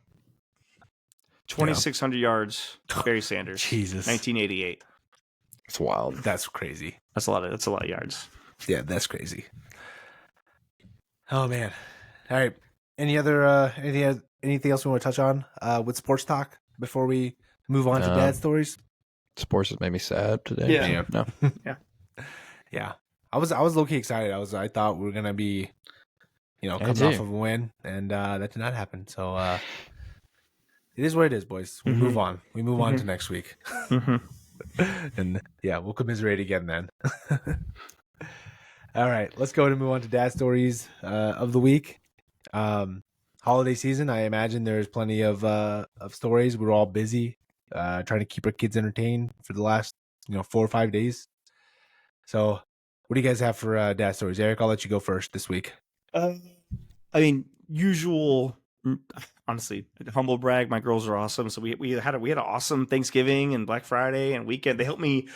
2,600 yards, Barry Sanders. Jesus. 1988. It's wild. That's crazy. That's a lot of yards. Yeah, that's crazy. Oh man. All right. Any other anything else we want to touch on with sports talk before we move on to No. dad stories? Sports has made me sad today. Yeah. No. Yeah. I was low key excited. I thought we were gonna be, coming too. off of a win, and that did not happen. So it is what it is, boys. We move on. We move on to next week. And yeah, we'll commiserate again then. All right, let's go and move on to dad stories of the week. Holiday season, I imagine there's plenty of stories. We're all busy trying to keep our kids entertained for the last 4 or 5 days. So what do you guys have for dad stories? Eric, I'll let you go first this week. I mean, usual. Honestly, humble brag. My girls are awesome. So we had an awesome Thanksgiving and Black Friday and weekend. They helped me.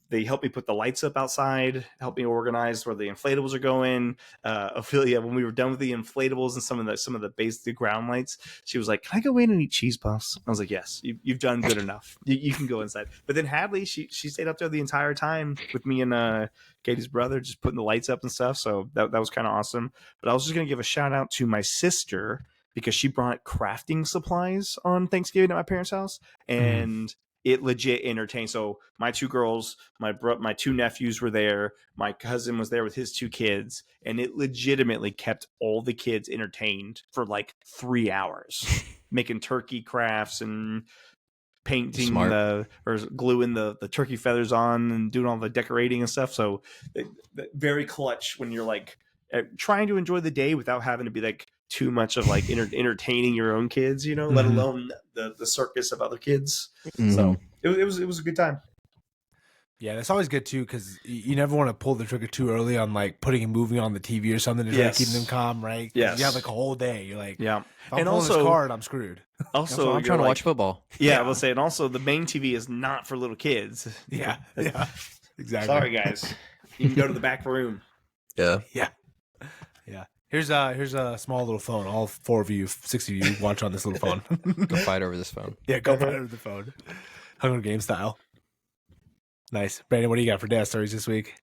They helped me put the lights up outside. Helped me organize where the inflatables are going. Ophelia, when we were done with the inflatables and some of the basic ground lights, she was like, "Can I go in and eat cheese puffs?" I was like, "Yes, you've done good enough. You can go inside." But then Hadley, she stayed up there the entire time with me and Katie's brother, just putting the lights up and stuff. So that was kind of awesome. But I was just gonna give a shout out to my sister because she brought crafting supplies on Thanksgiving at my parents' house, and it legit entertained. So my 2 girls, my 2 nephews were there. My cousin was there with his 2 kids, and it legitimately kept all the kids entertained for like 3 hours, making turkey crafts and painting or gluing the turkey feathers on and doing all the decorating and stuff. So very clutch when you're like trying to enjoy the day without having to be like too much of like entertaining your own kids, let alone the circus of other kids. So it was a good time. Yeah, that's always good too, because you never want to pull the trigger too early on like putting a movie on the TV or something to try to keep them calm, right? Yes. You have like a whole day. You're like, Yeah. if I'm And pulling this also- card, I'm screwed. Also, I'm trying to watch football. Yeah, I will say, and also the main TV is not for little kids. Yeah, exactly. Sorry, guys. You can go to the back room. Yeah. Yeah. Here's a small little phone. All 4 of you, 6 of you watch on this little phone. Go fight over this phone. Yeah, go fight over the phone. Hunger Game style. Nice. Brandon, what do you got for dad stories this week?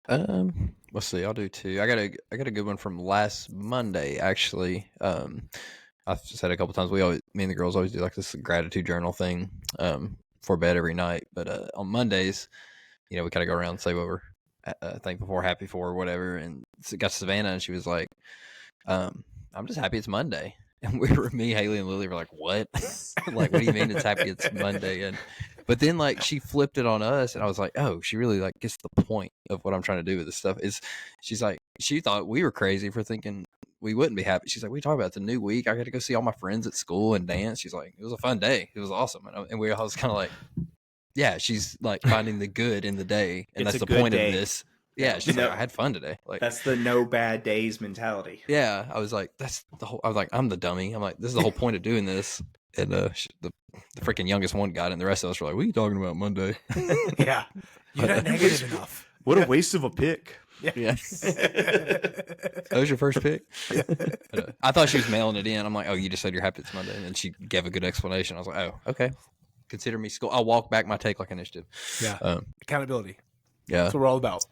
Let's see. I'll do 2. I got a good one from last Monday, actually. I've said a couple times, me and the girls always do like this gratitude journal thing for bed every night. But on Mondays, we kind of go around and say what we're thankful for, happy for, or whatever. And so it got Savannah, and she was like, I'm just happy it's Monday. And me, Haley, and Lily were like, what? Like, what do you mean it's happy it's Monday? But then, like, she flipped it on us, and I was like, oh, she really, like, gets the point of what I'm trying to do with this stuff. She's like, she thought we were crazy for thinking we wouldn't be happy. She's like, we talk about it's a new week. I got to go see all my friends at school and dance. She's like, it was a fun day. It was awesome. And I was kind of like, yeah, she's, like, finding the good in the day, and that's the point of this. Yeah, she's like, I had fun today. Like, that's the no bad days mentality. Yeah, I was like, I was like, I'm the dummy. I'm like, this is the whole point of doing this. And the freaking youngest one got it, and the rest of us were like, what are you talking about Monday? Yeah, you're not negative enough. What a waste of a pick. Yeah. That was your first pick? But, I thought she was mailing it in. I'm like, oh, you just said you're happy it's Monday. And then she gave a good explanation. I was like, oh, okay. Consider me school. I'll walk back my take like Anish did. Yeah. Accountability. Yeah. That's what we're all about.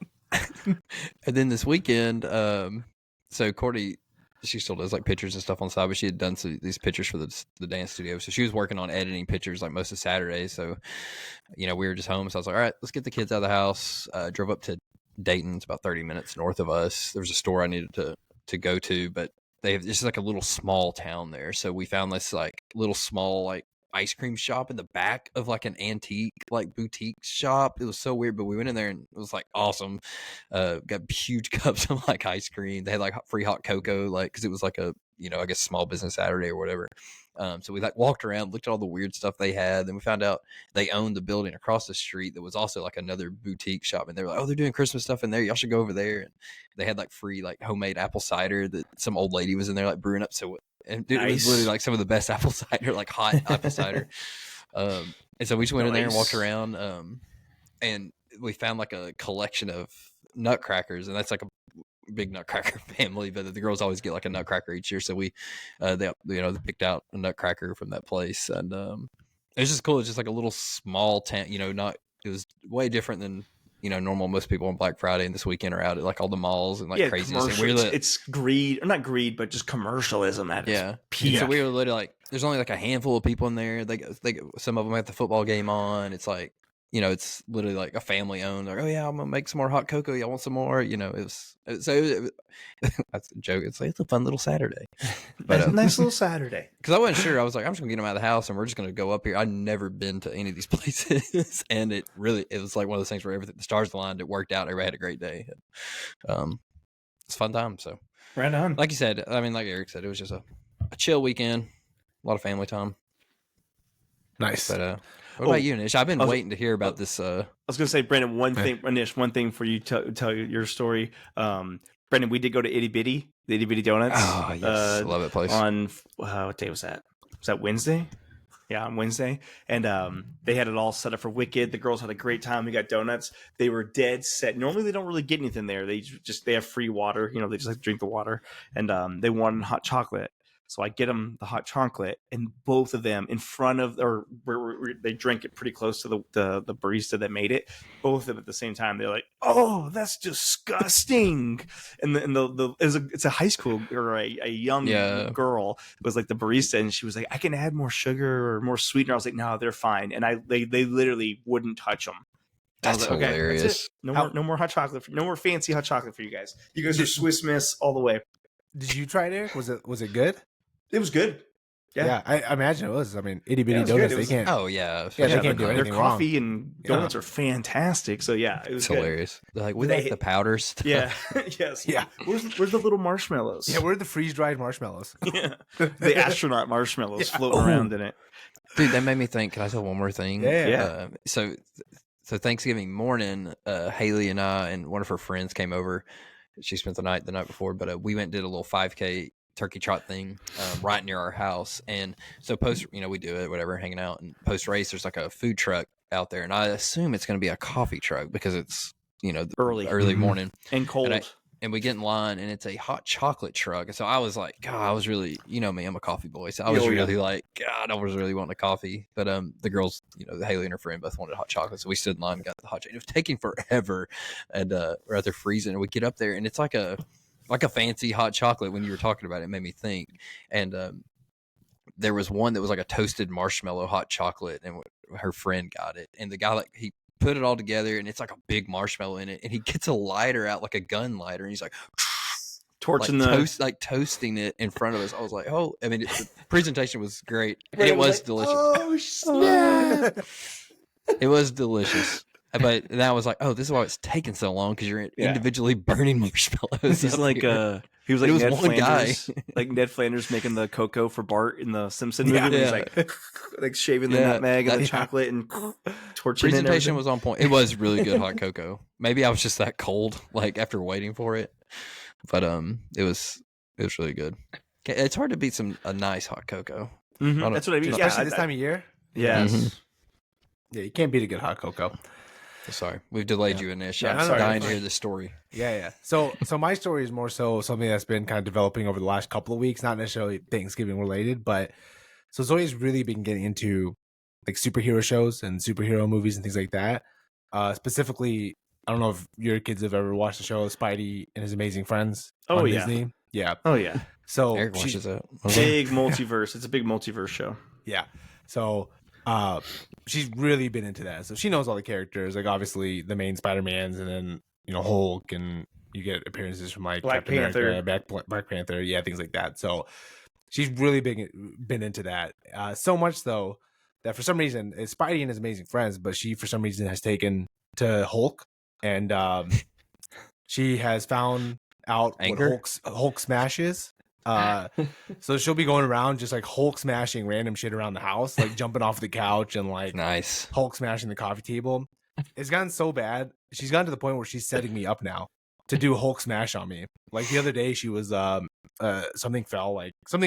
And then this weekend, so Courtney, she still does like pictures and stuff on the side, but she had done these pictures for the dance studio. So she was working on editing pictures like most of Saturday. So, we were just home. So I was like, all right, let's get the kids out of the house. Drove up to Dayton. It's about 30 minutes north of us. There was a store I needed to go to, but it's just like a little small town there. So we found this like little small like ice cream shop in the back of like an antique like boutique shop. It was so weird, but we went in there and it was like awesome. Got huge cups of like ice cream. They had like free hot cocoa, like because it was like a I guess small business Saturday or whatever. So we like walked around, looked at all the weird stuff they had. Then we found out they owned the building across the street that was also like another boutique shop, and they were like, oh, they're doing Christmas stuff in there, y'all should go over there. And they had like free like homemade apple cider that some old lady was in there like brewing up. And dude, it was literally like some of the best apple cider, like hot apple cider. And so we just went in there and walked around. And we found like a collection of nutcrackers, and that's like a big nutcracker family, but the girls always get like a nutcracker each year. So they picked out a nutcracker from that place, and it was just cool. It's just like a little small town, it was way different than normal. Most people on Black Friday and this weekend are out at like all the malls and like craziness. And it's greed, or not greed, but just commercialism at its peak. So we were literally like, there's only like a handful of people in there. They some of them had the football game on. It's like it's literally like a family owned. Like, oh yeah, I'm gonna make some more hot cocoa. Y'all want some more? That's a joke. It's like it's a fun little Saturday, but nice little Saturday. Because I wasn't sure. I was like, I'm just gonna get them out of the house and we're just gonna go up here. I'd never been to any of these places, and it was like one of those things where the stars aligned. It worked out. Everybody had a great day. It's a fun time. So right on. Like you said, I mean, like Eric said, it was just a chill weekend, a lot of family time. Nice. But what about you, Anish? I've been waiting to hear about this. I was going to say, Brandon, Anish, one thing for you to tell your story. Brandon, we did go to the Itty Bitty Donuts. Oh, yes. Love that place. On, what day was that? Was that Wednesday? Yeah, on Wednesday. And they had it all set up for Wicked. The girls had a great time. We got donuts. They were dead set. Normally, they don't really get anything there. They have free water. They just like to drink the water. And they wanted hot chocolate. So I get them the hot chocolate, and both of them in front of, they drank it pretty close to the barista that made it. Both of them at the same time, they're like, "Oh, that's disgusting!" And it's a high school or a young girl. It was like the barista, and she was like, "I can add more sugar or more sweetener." I was like, "No, they're fine." And they literally wouldn't touch them. That's hilarious. That's it. No more hot chocolate. No more fancy hot chocolate for you guys. You guys are Swiss Miss all the way. Did you try it, Eric? Was it good? It was good. Yeah, I imagine it was. I mean, itty bitty donuts, they can't. Oh yeah, they can't do anything wrong. Their coffee wrong. and donuts are fantastic. So yeah, it was hilarious. They're like, we like the powder stuff. Yeah, yes, yeah. Where's the little marshmallows? Yeah, where are the freeze dried marshmallows? Yeah, the astronaut marshmallows floating around in it. Dude, that made me think. Can I tell one more thing? Yeah. So Thanksgiving morning, Haley and I and one of her friends came over. She spent the night before, but we went and did a little 5K turkey trot thing right near our house. And so we do it, whatever, hanging out, and post race there's like a food truck out there, and I assume it's going to be a coffee truck because it's early morning and cold. and we get in line, and it's a hot chocolate truck. And so I was like, God, I was really, you know me, I'm a coffee boy, so I was really like, God, I was really wanting a coffee. But the girls, you know, Haley and her friend both wanted hot chocolate, so we stood in line and got the hot chocolate. It was taking forever, and we're out there freezing, and we get up there, and it's like a fancy hot chocolate. When you were talking about it, it made me think, and there was one that was like a toasted marshmallow hot chocolate, and her friend got it, and the guy, like, he put it all together, and it's like a big marshmallow in it, and he gets a lighter out, like a gun lighter, and he's like torching toasting it in front of us. I was like, oh, I mean, the presentation was great. It was delicious. Oh snap! It was delicious. But then I was like, oh, this is why it's taking so long, because you're individually burning marshmallows. He's like he was like was Ned one Flanders, like Ned Flanders making the cocoa for Bart in the Simpson movie. Yeah. He's like shaving the nutmeg and the chocolate and torching. Presentation was on point. It was really good hot cocoa. Maybe I was just that cold, like after waiting for it. But it was really good. It's hard to beat a nice hot cocoa. Mm-hmm. That's what I mean. Especially this time of year. Yes. Mm-hmm. Yeah, you can't beat a good hot cocoa. Sorry, we've delayed you, Anish. Yeah, I'm dying to hear this story. Yeah. So my story is more so something that's been kind of developing over the last couple of weeks, not necessarily Thanksgiving related, but so Zoe's really been getting into like superhero shows and superhero movies and things like that. Specifically, I don't know if your kids have ever watched the show Spidey and His Amazing Friends on Disney. Yeah. Oh yeah. So Eric watches that. Big multiverse. It's a big multiverse show. Yeah. So she's really been into that. So she knows all the characters, like obviously the main Spider-Mans, and then, you know, Hulk, and you get appearances from like Black Panther, Black Panther, yeah, things like that. So she's really been into that. So much though that for some reason it's Spidey and His Amazing Friends, but she for some reason has taken to Hulk, and she has found out what Hulk smash is. So she'll be going around just like Hulk smashing random shit around the house, like jumping off the couch and like nice Hulk smashing the coffee table. It's gotten so bad. She's gotten to the point where she's setting me up now to do Hulk smash on me. Like the other day, she was something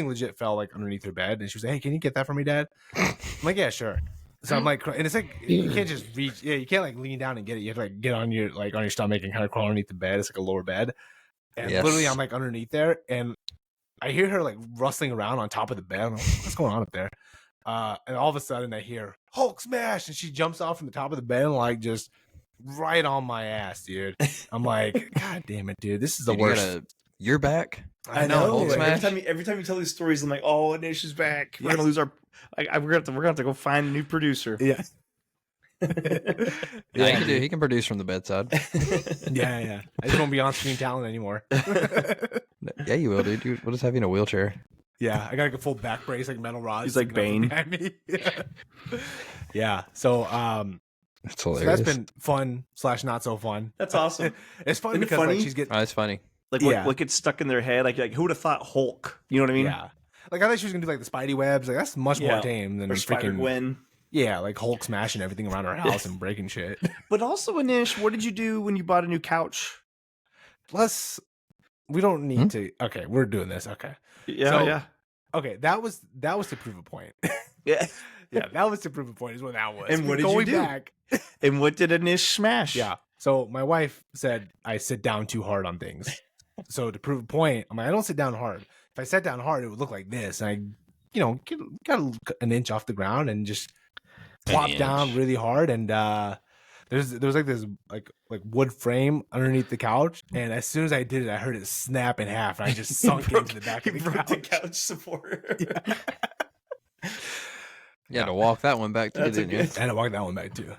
legit fell like underneath her bed, and she was like, "Hey, can you get that for me, Dad?" I'm like, "Yeah, sure." So I'm like, and it's like you can't just reach. Yeah, you can't like lean down and get it. You have to like get on your stomach and kind of crawl underneath the bed. It's like a lower bed, and literally I'm like underneath there, and I hear her like rustling around on top of the bed. I'm like, what's going on up there? And all of a sudden I hear Hulk smash, and she jumps off from the top of the bed and like just right on my ass, dude. I'm like, God damn it, dude. This is the worst. You're back. I know. Hulk smash. Every time you tell these stories, I'm like, oh, Anish is back. We're gonna lose our. We're gonna have to go find a new producer. Yeah. Yeah, he can produce from the bedside. Yeah. I just won't be on screen talent anymore. Yeah, you will, dude. We'll just have you in a wheelchair. Yeah, I got like a full back brace, like metal rods. He's like Bane. Yeah. So that's hilarious. so that's been fun / not so fun. That's awesome. It's fun Isn't because it funny? like she's getting. Oh, it's funny. Like what gets stuck in their head? Like who would have thought Hulk? You know what I mean? Yeah. Like I thought she was gonna do like the Spidey webs. Like that's much more tame than or Spider freaking Gwen. Yeah, like Hulk smashing everything around her house and breaking shit. But also, Anish, what did you do when you bought a new couch? We don't need to. Okay, we're doing this. Okay. Yeah. Okay, that was to prove a point. Yeah. Yeah, that was to prove a point is what that was. And what did you do? Back, and what did Anish smash? yeah. So my wife said I sit down too hard on things. So to prove a point, I'm like, I don't sit down hard. If I sat down hard, it would look like this. And I, got an inch off the ground and just plopped down really hard. And there was like this like wood frame underneath the couch. And as soon as I did it, I heard it snap in half. And I just sunk into the back of the couch. The couch support. Yeah. You had to walk that one back too, didn't you? I had to walk that one back too.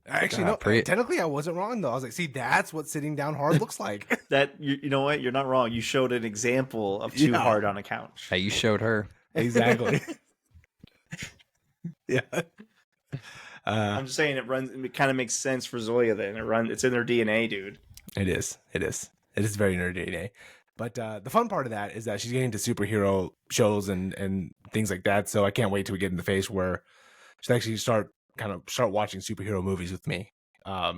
Actually, no. Technically, I wasn't wrong though. I was like, see, that's what sitting down hard looks like. That you know what? You're not wrong. You showed an example of too hard on a couch. Hey, you showed her. Exactly. Yeah. I'm just saying it kind of makes sense for Zoya then. It's in their DNA, dude. It is very in her DNA. But the fun part of that is that she's getting into superhero shows and things like that. So I can't wait till we get in the phase where she'll actually start watching superhero movies with me. I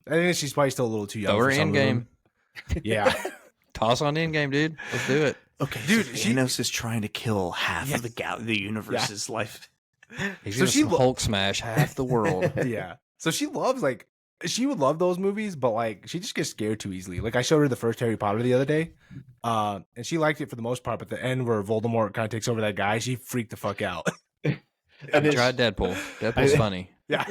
think she's probably still a little too young. Over Endgame. Yeah. Toss on Endgame, dude. Let's do it. Okay, dude. So Thanos is trying to kill half of the universe's life. He's gonna Hulk smash half the world. Yeah. So she loves like she would love those movies, but like she just gets scared too easily. Like I showed her the first Harry Potter the other day, and she liked it for the most part. But the end where Voldemort kind of takes over that guy, she freaked the fuck out. I tried Deadpool. Deadpool's funny. Yeah,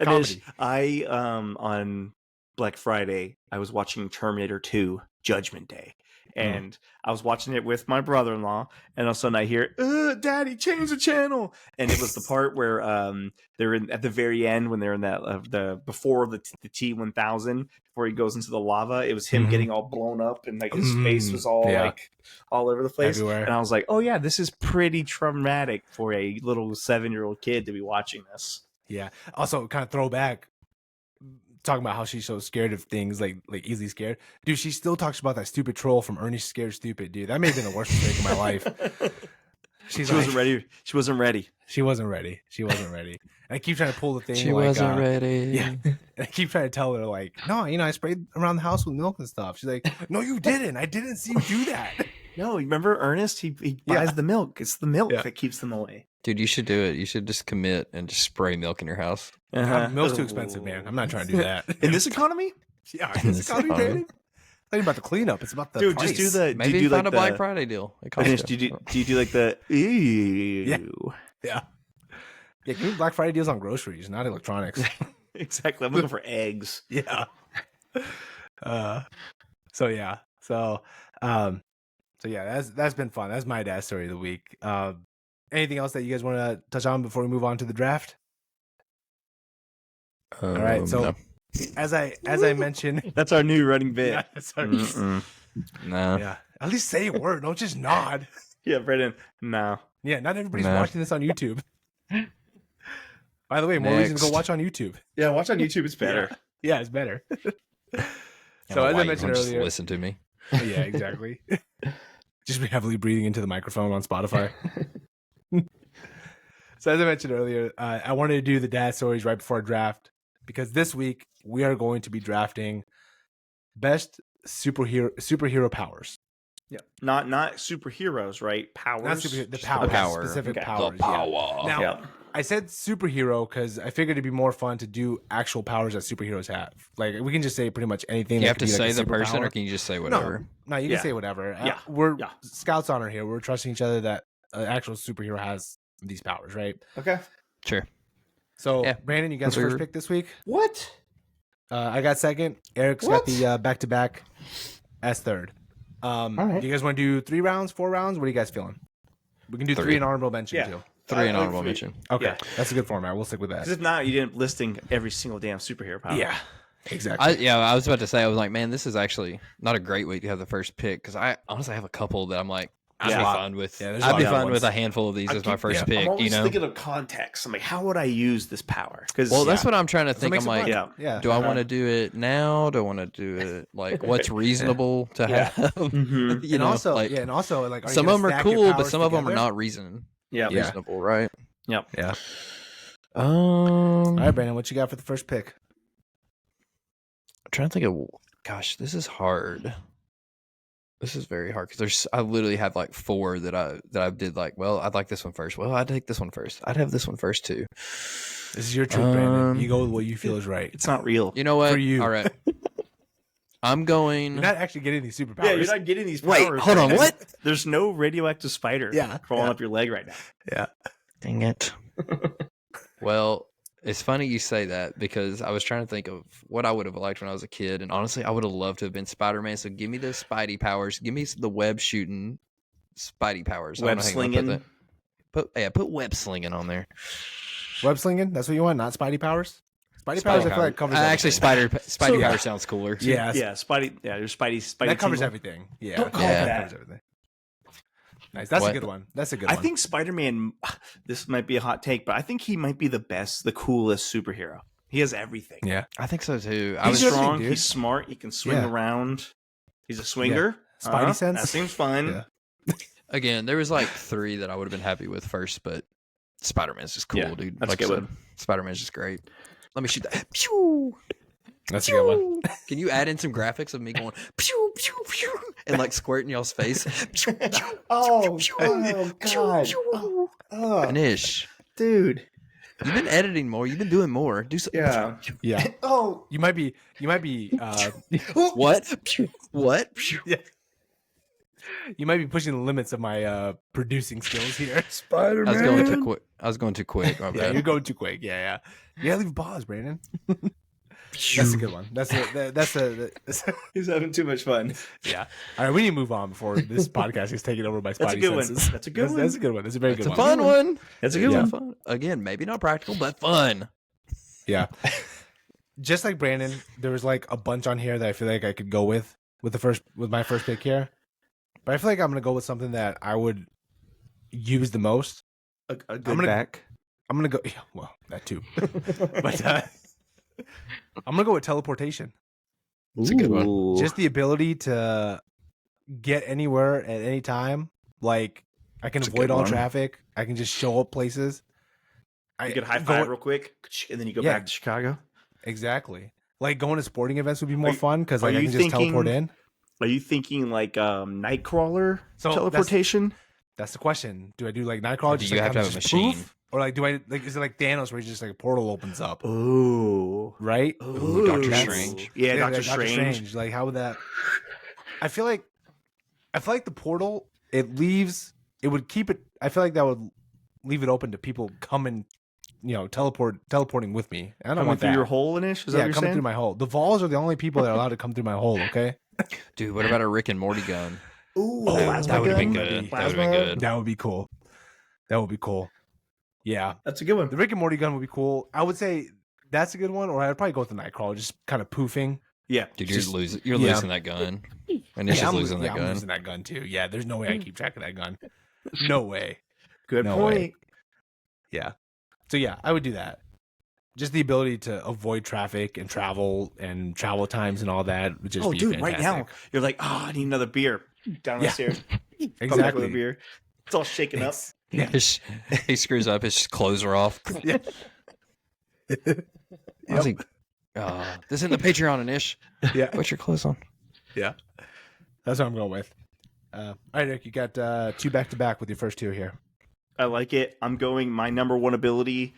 Anish, comedy. I on Black Friday I was watching Terminator 2 Judgment Day. And I was watching it with my brother-in-law, and all of a sudden I hear, "Daddy, change the channel!" And it was the part where they're in at the very end when they're in that the before the T-1000 before he goes into the lava. It was him getting all blown up, and like his face was all like all over the place. Everywhere. And I was like, "Oh yeah, this is pretty traumatic for a little 7-year-old kid to be watching this." Yeah. Also, kind of throwback. Talking about how she's so scared of things, like easily scared. Dude, she still talks about that stupid troll from Ernie's Scared Stupid, dude. That may have been the worst mistake of my life. She wasn't ready. She wasn't ready. She wasn't ready. She wasn't ready. And I keep trying to pull the thing. She like, wasn't ready. Yeah. And I keep trying to tell her, like, no, I sprayed around the house with milk and stuff. She's like, no, you didn't. I didn't see you do that. No, remember Ernest? He buys the milk. It's the milk that keeps them away. Dude, you should do it. You should just commit and just spray milk in your house. Milk's too expensive, man. I'm not trying to do that. In this economy? Yeah, in this economy, Brandon. It's not about the cleanup. It's about the Dude, price. just do the... Maybe do find like a Black Friday deal. Anish, do you do like the... Ew. Yeah. Yeah, give me Black Friday deals on groceries, not electronics. Exactly. I'm looking for eggs. Yeah. So yeah. So yeah, that's been fun. That's my dad's story of the week. Anything else that you guys want to touch on before we move on to the draft? All right. So no. as I mentioned, That's our new running bit. yeah, that's our- No. yeah. At least say a word. Don't just nod. Yeah, Brendan. No. Yeah, not everybody's Nah. watching this on YouTube. By the way, more reason to go Next. watch on YouTube. Yeah, watch on YouTube. It's better. Yeah, it's better. I So don't know as why I you mentioned don't just earlier, listen to me. yeah, exactly. Just be heavily breathing into the microphone on Spotify. So as I mentioned earlier, I wanted to do the dad stories right before draft because this week we are going to be drafting best superhero powers. Yeah. Not superheroes, right? Powers. Not superhero, the Just powers, power. specific Okay. powers. The power. Yeah. Now, Yeah. I said superhero because I figured it'd be more fun to do actual powers that superheroes have. Like we can just say pretty much anything. You that have could to be like say a the person, superpower. or can you just say whatever? No, you can Yeah. say whatever. Yeah. We're Yeah. Scouts honor here. We're trusting each other that an actual superhero has these powers, right? Okay. Sure. So, Yeah. Brandon, you got That's the first weird. pick this week. What? I got second. Eric's What? got the back-to-back as third. right. Do you guys want to do 3 rounds, 4 rounds? What are you guys feeling? We can do 3 Three. and honorable mention Yeah. too. 3 and I like honorable 3. mention. Okay, Yeah. that's a good format. We'll stick with that. Because if not, you didn't listing every single damn superhero power. Yeah, exactly. I was about to say, I was like, man, this is actually not a great week to have the first pick because I honestly have a couple that I'm like, I'd Yeah. be fine with. Yeah, there's a I'd lot be of fine ones. with a handful of these as my first yeah. pick. I'm always You know. thinking of context. I'm like, how would I use this power? Because Well, that's what I'm trying to think. makes I'm it like, fun. yeah. Yeah. do I want to do it now? Do I want to do it like what's reasonable to Yeah. have? Mhm. You and know, also, like, like are you some gonna of them are stack your cool, but powers some of them are together? not Yeah. Yeah. reasonable, right? Yep. Yeah. All All right, Brandon, what you got for the first pick? I'm trying to think of. Gosh, this is hard. This is very hard because I literally have like 4 that I did like. Well, I'd like this one first. Well, I'd take this one first. I'd have this one first too. This is your truth, Brandon. You go with what you feel is right. It's not real. You know what? For you. All right. I'm going. You're not actually getting these superpowers. Yeah, you're not getting these powers. Wait, hold on. man. What? There's no radioactive spider crawling yeah. up your leg right now. Yeah. Dang it. Well, it's funny you say that because I was trying to think of what I would have liked when I was a kid, and honestly, I would have loved to have been Spider-Man. So give me the Spidey powers. Give me the web shooting Spidey powers. I don't Web know how you wanna slinging. Put web slinging on there. Web slinging? That's what you want, not Spidey powers? Spidey powers, I feel like covers Actually, everything. Spidey So- power sounds cooler. Yeah, Yeah, Spidey. Yeah, there's Spidey. that covers tingle. everything. Yeah. Don't call it that that. covers everything. Nice. That's a What? good one. That's a good I one. think Spider-Man. This might be a hot take, but I think he might be the best, the coolest superhero. He has everything. Yeah. I think so too. I He's was strong. strong. dude. He's smart. He can swing Yeah. around. He's a swinger. Spidey sense. That seems fun. Yeah. again. There was like 3 that I would have been happy with first, but Spider-Man's just cool, Yeah, dude. that's a Like good I said, one. Spider-Man's just great. Let me shoot that. Pew! That's a good one. Can you add in some graphics of me going pew pew pew and like squirting y'all's face? Pew, pew, Oh, pew, oh, pew, God. pew. Oh, Anish, dude. You've been editing more. You've been doing more. Do something. Yeah. Yeah. Oh. You might be What? What? yeah. You might be pushing the limits of my producing skills here. Spider-Man. I was going too quick. My Yeah, bad. you're going too quick. Yeah. You gotta leave a pause, Brandon. That's a good one. That's He's having too much fun. yeah. All right, we need to move on before this podcast is taken over by Spidey That's a good one. senses. That's a good one. That's a good one. That's a very It's good a one. fun one. That's a good Yeah. one. Fun. Again, maybe not practical, but fun. Yeah. Just like Brandon, there was like a bunch on here that I feel like I could go with my first pick here. But I feel like I'm gonna go with something that I would use the most. A good I'm gonna- back. I'm gonna go. Yeah, well, that too. But I'm gonna go with teleportation. It's a good one. Ooh. Just the ability to get anywhere at any time. Like I can That's a avoid good all one. traffic. I can just show up places. You could high go- five real quick, and then you go Yeah. back to Chicago. Exactly. Like going to sporting events would be more Are- fun because like are I you can just teleport thinking- in. Are you thinking like Nightcrawler So teleportation? That's the question. Do I do like Nightcrawler? Or do just you like have to kinda have a just machine? poof? Or like do I like is it like Thanos where he just like a portal opens up? Ooh. Right? Ooh, Doctor That's- Strange. Yeah, like Doctor Strange. Like how would that I feel like the portal it would keep it I feel like that would leave it open to people coming, teleporting with me. I don't Coming want through that. your hole, Anish? Is that what Yeah, you're coming saying? through my hole. The Vols are the only people that are allowed to come through my hole, okay? Dude, what about a Rick and Morty gun? Ooh, Oh, plasma that would've been gun? good. That would've Plasma? been good. That would be cool. That would be cool. Yeah. That's a good one. The Rick and Morty gun would be cool. I would say that's a good one, or I'd probably go with the Nightcrawler, just kind of poofing. Yeah. Dude, Just- you're yeah. losing that gun. And he's just losing that I'm gun. losing that gun too. Yeah, there's no way I keep track of that gun. No way. Good No point. way. Yeah. So yeah, I would do that. Just the ability to avoid traffic and travel times and all that would just Oh, be dude, fantastic. right now you're like, I need another beer. Down the Yeah. stairs. Come back with a Exactly. beer. It's all shaken up. Yeah. He screws up. His clothes are off. Yeah. I was like, this isn't the Patreon, Anish. Yeah. Put your clothes on. Yeah. That's what I'm going with. All right, Nick, you got 2 back-to-back with your first 2 here. I like it. I'm going my number one ability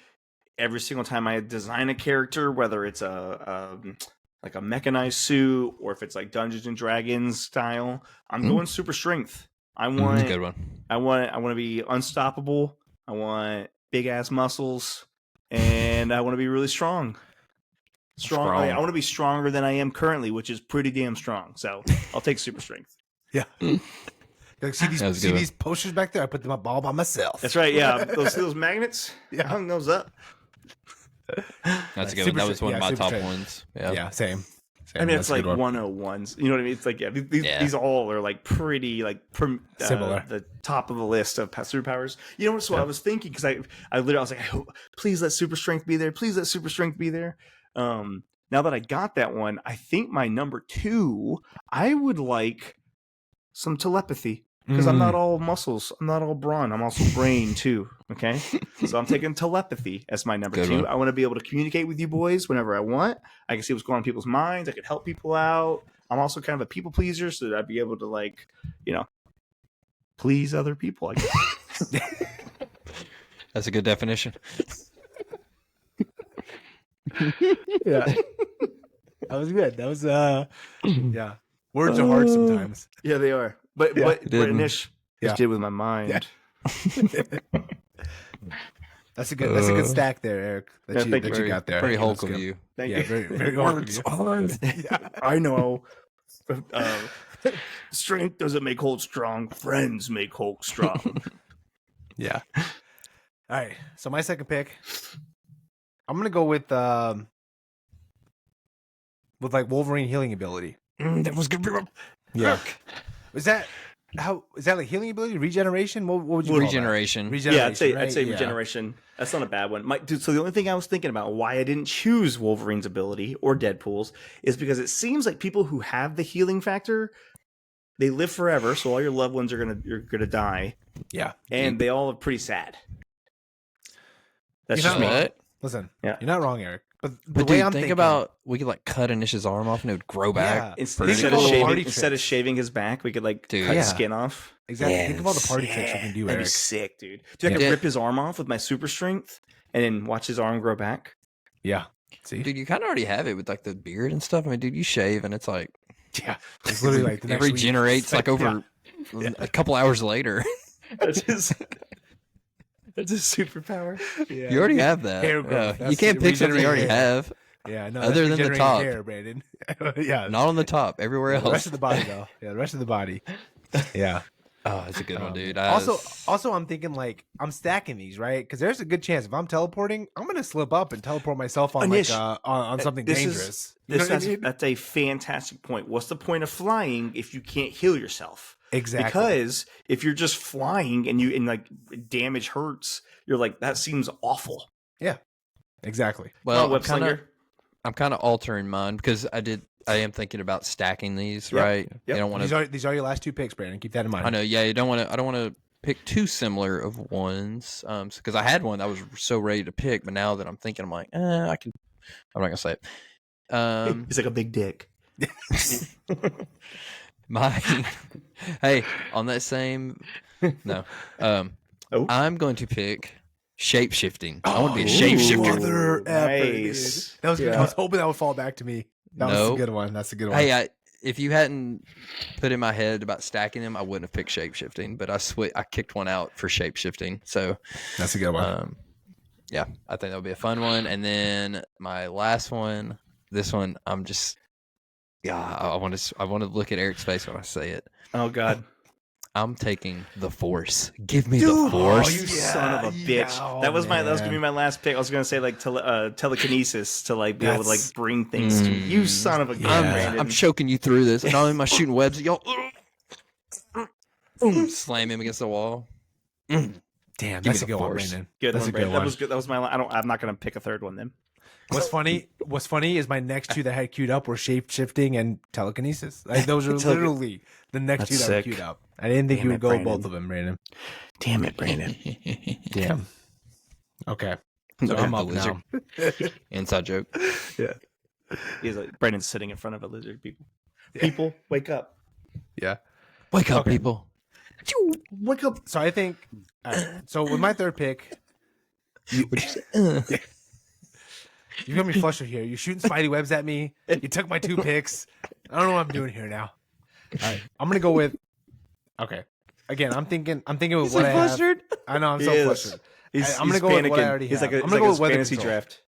every single time I design a character, whether it's like a mechanized suit or if it's like Dungeons and Dragons style. I'm going super strength. I That's want a good one. I want to be unstoppable. I want big ass muscles, and I want to be really strong. Strong. I want to be stronger than I am currently, which is pretty damn strong. So I'll take super strength. Yeah. Like, see That was a good one. these posters back there? I put them up all by myself. That's right. Yeah, those magnets. Yeah. I hung those up. That's a good one. Super That was one of my super top strength. ones. Yeah. Yeah, same. I mean, That's it's a like good one. 101s. You know what I mean? It's like Yeah. these all are like pretty like Similar. The top of the list of superpowers. You know what? So I was thinking because I literally was like, I hope, please let super strength be there. Please let super strength be there. Now that I got that one, I think my number 2, I would like some telepathy because I'm not all muscles. I'm not all brawn. I'm also brain too. Okay, so I'm taking telepathy as my number Good 2. one. I want to be able to communicate with you boys whenever I want. I can see what's going on in people's minds. I can help people out. I'm also kind of a people pleaser, so that I'd be able to like, please other people. I guess. That's a good definition. Yeah. That was good. That was yeah. Words are hard sometimes. Yeah, they are. But Yeah, but it didn't. Anish Yeah. just did with my mind. Yeah. That's a good stack there, Eric. Yeah, That thank you you. got there. Very Yeah, Hulk that's of good. you. Thank Yeah, you. very very Hulk of you. I know. Strength doesn't make Hulk strong. Friends make Hulk strong. Yeah. All right. So my second pick, I'm gonna go with like Wolverine healing ability. That was good. Yeah. Is that like healing ability, regeneration? What would you call that? Regeneration. Yeah, I'd say right? Yeah. regeneration. That's not a bad one. Dude, so the only thing I was thinking about why I didn't choose Wolverine's ability or Deadpool's is because it seems like people who have the healing factor, they live forever, so all your loved ones are gonna die, Yeah. and they all are pretty sad. That's You're just not me. wrong. Listen, Yeah. you're not wrong, Eric. But the But way dude, I'm think thinking, about we could like cut Anish's arm off and it would grow back. Yeah. pretty Instead of of all the cool. party instead of tricks. shaving his back, we could like Dude. cut Yeah. his skin off. exactly. Yeah, think of all the party tricks you can do, That'd Eric. be sick, dude. Dude, I could Yeah. rip his arm off with my super strength and then watch his arm grow back. Yeah. See, Dude, you kind of already have it with like the beard and stuff. I mean, dude, you shave and it's like yeah, it's literally like the it next week. regenerates like over a couple hours later. That's his. That's his superpower. Yeah. You already have that. Hair growth. You That's can't pick something you already regenerating hair. have. Yeah, no. Other that's than the regenerating top. hair, Brandon. Yeah, Not on the top. Everywhere the rest else. of the body though. Yeah, the rest of the body. Yeah. Oh, it's a good one, dude. Also, I'm thinking like I'm stacking these right because there's a good chance if I'm teleporting, I'm gonna slip up and teleport myself on Anish, on something dangerous. You know what I mean? That's a fantastic point. What's the point of flying if you can't heal yourself? Exactly. Because if you're just flying and like damage hurts, you're like that seems awful. Yeah. Exactly. well, Web slinger. I'm kind of altering mine because I am thinking about stacking these, Yep. right? Yep. You don't want to. These are your last two picks, Brandon. Keep that in mind. I know. Yeah, you don't want to. I don't want to pick too similar of ones. Because I had one that I was so ready to pick, but now that I'm thinking, I'm like, I can. I'm not gonna say it. He's like a big dick. Hey, on that same. No. Oh. I'm going to pick shape shifting. I want to be a Ooh. shape shifter. Mother effer, dude. Nice. That was good. Yeah. I was hoping that would fall back to me. That was a Nope. good one. That's a good one. Hey, if you hadn't put in my head about stacking them, I wouldn't have picked shape shifting. But I kicked one out for shape shifting. So That's a good one. yeah, I think that would be a fun one. And then my last one, this one, I'm just, I want to look at Eric's face when I say it. Oh God. I'm taking the Force. Give me Dude, the Force. Oh, you son of a bitch! yeah, that was man. gonna be my last pick. I was gonna say like telekinesis to like be able to like That's- bring things to you. You son of a gun, Yeah. Brandon. I'm choking you through this. Not only am I shooting webs at y'all, boom, slam him against the wall. Damn, Give that's me a the good one, Force. Brandon. Good That's one, a good Brandon. one. That was good. That was my. I'm not gonna pick a third one then. What's funny is my next two that I had queued up were shape shifting and telekinesis. Like those are It's literally the next two That's that were sick. queued up. I didn't think Damn you would it, go with Brandon. both of them, Brandon. Damn it, Brandon. Damn. Okay. So So I'm the up lizard. now. Inside joke. He's like Brandon's sitting in front of a lizard. People, wake up! Yeah. Wake up, Okay. people. Wake up! So I think. All right, so with my third pick, you're gonna be flustered here. You're shooting spidey webs at me. You took my two picks. I don't know what I'm doing here now. All right, I'm gonna go with. Okay. Again, I'm thinking with what I have. I know I'm He so is. flustered. He's I'm gonna go with what I already He's have. like I'm a, gonna he's go like with a weather fantasy control. draft.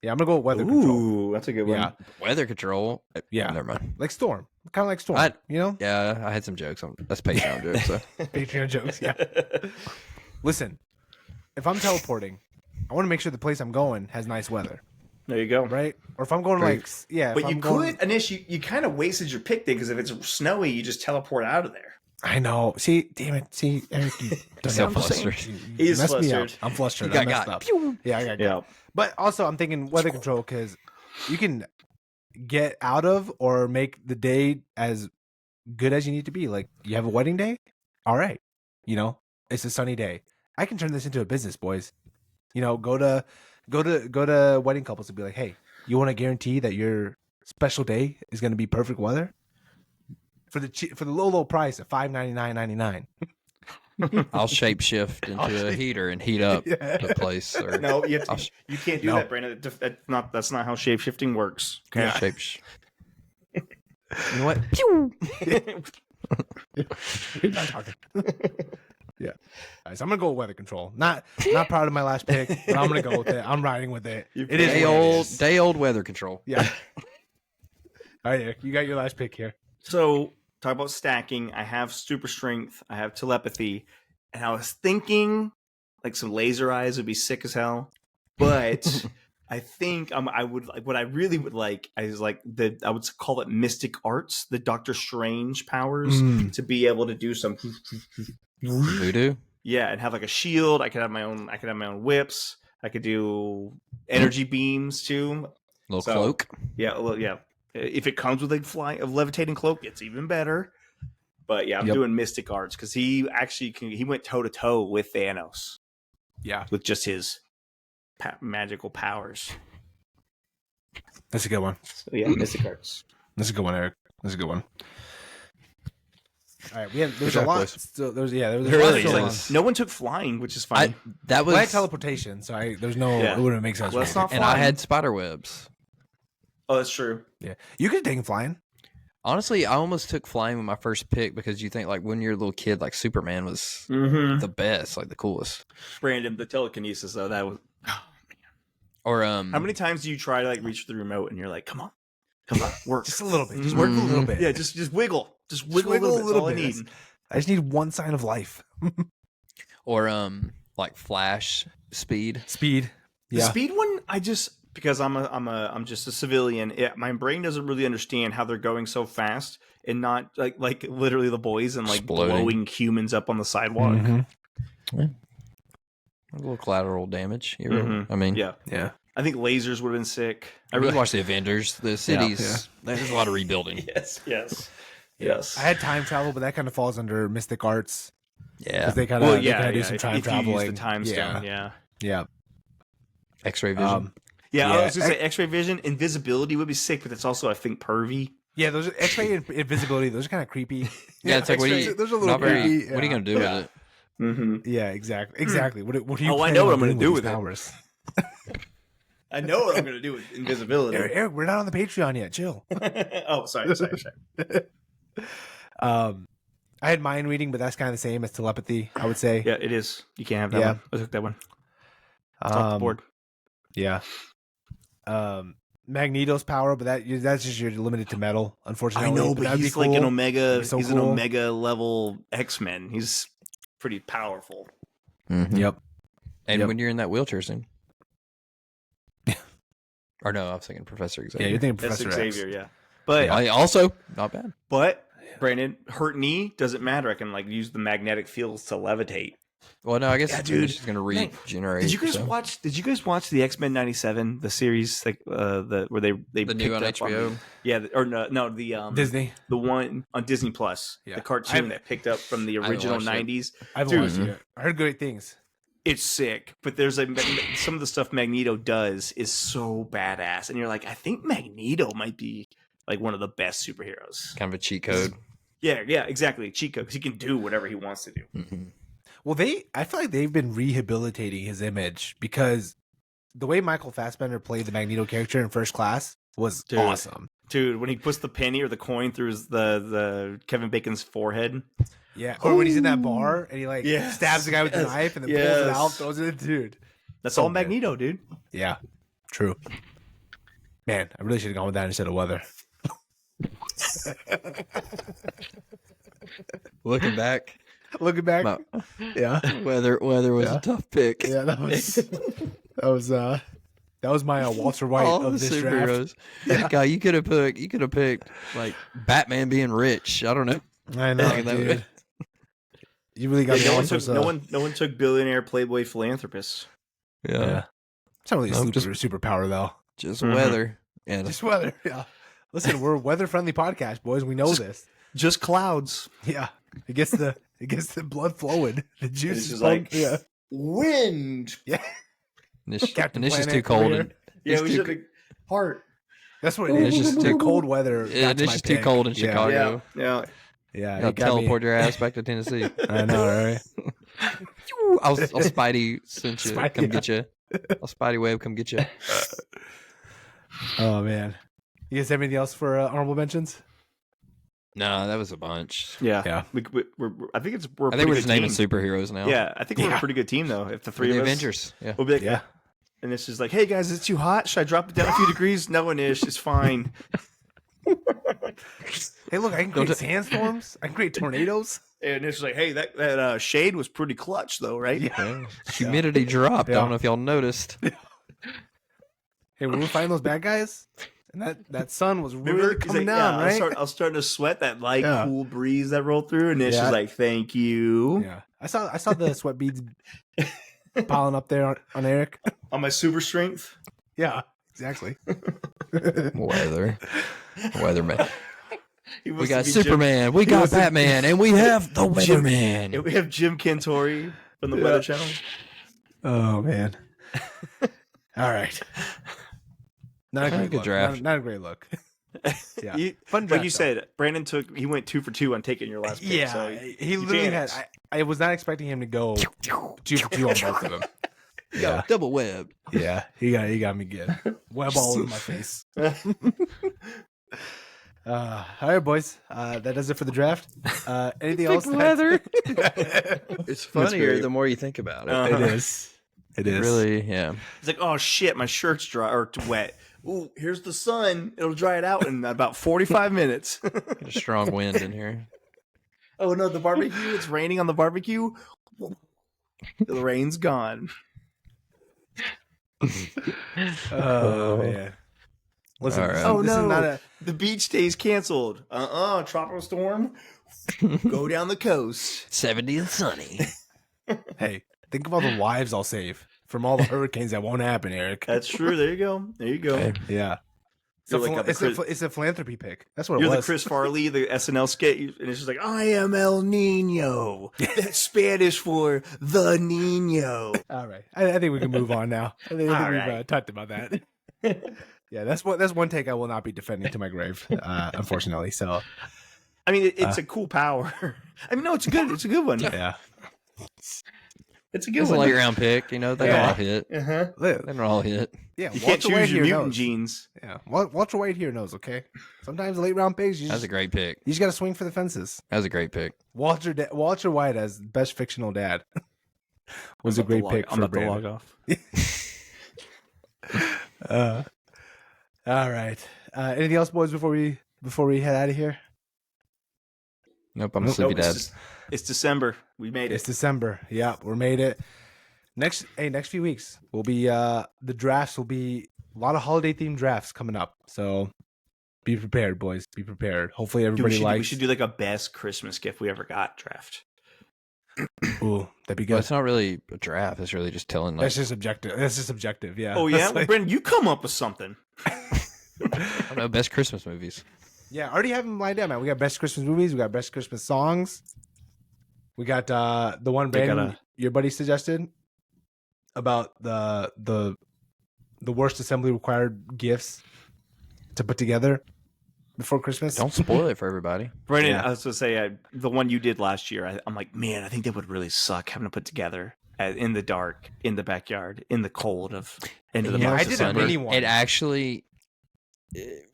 Yeah, I'm gonna go with weather control. Ooh, that's a good one. Yeah, Weather control. Yeah. Never mind. like Storm, kind of like Storm. I- You know, Yeah, I had some jokes on that's Patreon jokes. So. Patreon jokes. Yeah. Listen, if I'm teleporting, I want to make sure the place I'm going has nice weather, There you go. right? Or if I'm going Great. like, yeah, But if you I'm going, could, Anish, you kind of wasted your pick there because if it's snowy, you just teleport out of there. I know. See, damn it. See, Eric, you done So that for me. flustered. You He's messed me up. flustered. I'm flustered. You I got messed got. up. Yeah, I got got. But also, I'm thinking weather control because you can get out of or make the day as good as you need to be. Like you have a wedding day, all right. You know, it's a sunny day. I can turn this into a business, boys. You know, go to wedding couples and be like, hey, you want to guarantee that your special day is going to be perfect weather for the low price of $599.99. I'll shape shift into a heater and heat up the place. Or No, you I'll can't do No. that, Brandon. That's not how shape shifting works. Yeah. shape. You know what? You're not talking. Yeah. All right, so I'm gonna go with weather control. Not proud of my last pick, but I'm gonna go with it. I'm riding with it. It is Day what it old, is. day old weather control. Yeah. All right, Eric, you got your last pick here. So, talk about stacking. I have super strength. I have telepathy, and I was thinking like some laser eyes would be sick as hell. But I think I would like what I really would like is like I would call it mystic arts, the Doctor Strange powers to be able to do some Voodoo. yeah, and have like a shield. I could have my own whips. I could do energy beams too. Little So- cloak. Yeah, well, yeah. If it comes with a levitating cloak, it's even better. But yeah, I'm Yep. doing mystic arts because he actually he went toe to toe with Thanos Yeah, with just his magical powers. that's a good one. So yeah, mystic arts. That's a good one, Eric. That's a good one. All right, there's Good a job, lot. boys. Still, there's a lot Really still is. on. No one took flying, which is funny. That was Well, I had teleportation, so there's no. Yeah. It wouldn't make sense. Well, for that's me. not and I flying. had spider webs. Oh, that's true. Yeah, you could have taken flying. Honestly, I almost took flying with my first pick because you think like when you're a little kid, like Superman was Mm-hmm. the best, like the coolest. Brandon, the telekinesis though, that was. Or How many times do you try to like reach for the remote and you're like, come on, work Just a little bit. Just work a little bit. Yeah, just wiggle, just wiggle a little bit. That's all I need. I just need one sign of life. or like flash speed. Speed. The Yeah. speed one, because I'm just a civilian. My brain doesn't really understand how they're going so fast and not like literally the boys and like Exploding. blowing humans up on the sidewalk. Mm-hmm. A little collateral damage. Mhm. I mean, Yeah, Yeah. I think lasers would have been sick. I really watched the Avengers. The cities. Yeah. There's a lot of rebuilding. Yes. I had time travel, but that kind of falls under mystic arts Yeah. because they kind of do some if time you traveling. use the time stone, yeah. Yeah. X-ray vision. Yeah, I Yeah. was gonna say X-ray vision, invisibility would be sick, but it's also I think pervy. Yeah, those are X-ray and invisibility. Those are kind of creepy. yeah, it's like what are X-ray- you, those are a little not very, creepy. what are you gonna do Yeah. with it? Mm-hmm. Yeah, exactly. What do you? Oh, I plan know what on I'm gonna doing do these with it. powers? I know what I'm gonna do with invisibility. Eric, we're not on the Patreon yet. Chill. Oh, sorry. I had mind reading, but that's kind of the same as telepathy. I would say. Yeah, it is. You can't have that Yeah. one. I took that one. It's off the board. Yeah. Magneto's power, but that's just you're limited to metal. Unfortunately, I know, but that'd be he's like an cool. Omega. That'd be so He's an cool. Omega level X-Men. He's pretty powerful. Mhm. Yep. And Yep. when you're in that wheelchair scene. Or no, I was thinking Professor Xavier. Yeah, you're thinking That's Professor X. Xavier. Yeah, but Also, not bad. Brandon, hurt knee doesn't matter. I can like use the magnetic fields to levitate. Well, no, I guess Yeah, it's dude. just going to Man, regenerate. Did you guys so. watch? Did you guys watch the X-Men '97, the series, like where they the new on picked up HBO? the Disney. the one on Disney Plus, Yeah. the cartoon I- that picked up from the haven't original watched it. '90s. I haven't Dude. watched it yet. I heard great things. It's sick, but there's like some of the stuff Magneto does is so badass, and you're like, I think Magneto might be like one of the best superheroes. Kind of a cheat code. Yeah, exactly. Cheat code, because he can do whatever he wants to do. Mm-hmm. Well, I feel like they've been rehabilitating his image because the way Michael Fassbender played the Magneto character in First Class was Dude. awesome. Dude, when he puts the penny or the coin through the Kevin Bacon's forehead. Yeah, or when he's in that bar and he Yes. stabs the guy with the Yes. knife and then pulls it Yes. out, throws it in, dude. That's So all good. Magneto, dude. Yeah, true. Man, I really should have gone with that instead of weather. Looking back, Looking back, my- yeah, weather was Yeah. a tough pick. yeah, that was my Walter White All of the this draft. superheroes. Guy, you could have picked like Batman being rich. I don't know. I know, That would- dude. You really got Yeah, me no one took billionaire playboy philanthropist. Yeah, It's not really a No, superpower though. just Mhm. weather. And Just weather. Yeah. Listen, we're a weather-friendly podcast, boys. We know Just- this. Just clouds. Yeah. It gets the blood flowing. The juice It's is just like like- Wind. yeah. Nish, Captain Nish is Planet too cold. over And, Yeah, It's we too- should have heart. That's what it It's is. just Just too too cold weather. yeah, got to Nish my is too pick. cold in Yeah. Chicago. Yeah. Yeah. I'll it got me. teleport your ass back to Tennessee. I know, right? I'll Spidey send you. Spidey, Come yeah. get you. I'll Spidey web come get you. Oh man. You guys have anything else for honorable mentions? No, that was a bunch. Yeah. Yeah. I think we're a I think pretty we're good just naming team. superheroes now. Yeah, I think we're a Yeah. pretty good team though. If the For three the of us, Avengers. Yeah. we'll be like, Yeah. and it's just like, hey guys, it's too hot. Should I drop it down a few degrees? No, Anish, it's fine. Hey, look, I can create sandstorms. I can create tornadoes. And it's like, hey, that shade was pretty clutch though, right? Yeah. Humidity dropped. I Yeah. don't know if y'all noticed. Hey, when we find those bad guys, and that sun was Maybe really he's coming like, down, yeah, right? I was starting to sweat that light, Yeah. cool breeze that rolled through, and it's Yeah. just like, thank you. Yeah, I saw the sweat beads piling up there on Eric. On my super strength. Yeah, exactly. Weather. Weatherman. He We wants got to be Jim- Superman. We he got wants to- Batman. And we have the Jim- Weatherman. And we have Jim Cantori from the Yeah. Weather Channel. Oh man. All right. Not a great Good look. draft. Not a great look. Yeah, like fun draft, you though. said, Brandon he went 2 for 2 on taking your last pick. Yeah, so he literally had. I was not expecting him to go 2 for 2 on both of them. Yeah, Double web. yeah, he got me good. Web all over my face. All right, boys. That does it for the draft. Anything else? leather. It It's funnier great. the more you think about it. is. It is. Really, yeah. It's like, oh shit, my shirt's dry or wet. Ooh, here's the sun. It'll dry it out in about 45 minutes. Get a strong wind in here. Oh no, the barbecue. It's raining on the barbecue. The rain's gone. Oh man. Listen, All right. Oh this is no, not a. the beach day's canceled. Tropical storm. Go down the coast. 70 and sunny. Hey, think of all the lives I'll save from all the hurricanes that won't happen, Eric. That's true. There you go. There you go. Okay. Yeah. You're like It's a philanthropy pick. That's what it You're was. the Chris Farley, the SNL skit, and it's just like, I am El Nino. That's Spanish for the Nino. All right. I think we can move on now. I think we've right. talked about that. Yeah, that's one take I will not be defending to my grave, unfortunately. So, I mean, it's a cool power. I mean, no, it's good. It's a good one. yeah. It's a good It's a one. late round pick. You know, they Yeah. all hit. Uh-huh. They don't all hit. Yeah, You can't choose your mutant genes. Yeah, Walter White here knows. Okay, sometimes late round picks. That's a great pick. You just got to swing for the fences. That was a great pick. Walter White as best fictional dad was a great pick I'm for about to Brandon. log off. All right. Anything else, boys? Before we head out of here, Nope, I'm a sleepy dad. It's December. We made it's it. December. Yeah, we made it. Next few weeks will be the drafts will be a lot of holiday themed drafts coming up. So be prepared, boys. Be prepared. Hopefully everybody We likes. should do like a best Christmas gift we ever got draft. Ooh, that'd be Well, good. it's not really a draft. It's really just telling. Like, That's just subjective. Yeah. Oh yeah, That's well, Brendan, you come up with something. I don't know, best Christmas movies. Yeah, I already have them lined up, man. We got best Christmas movies. We got best Christmas songs. We got the one Brandon, your buddy suggested about the worst assembly required gifts to put together before Christmas. Don't spoil it for everybody. Brendan, Yeah. I was going to say the one you did last year. I'm like, man, I think that would really suck having to put together in the dark, in the backyard, in the cold of end of the Yeah, month. I did a December. mini one. It actually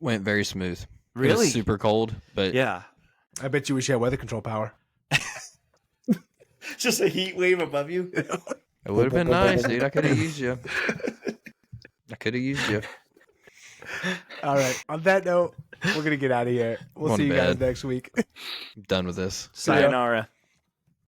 went very smooth. It Really? was super cold, but Yeah. I bet you wish you had weather control power. Just a heat wave above you. it would have been nice, dude. I could have used you. All right. On that note, we're gonna get out of here. We'll Going see to you guys bed. next week. I'm done with this. Sayonara.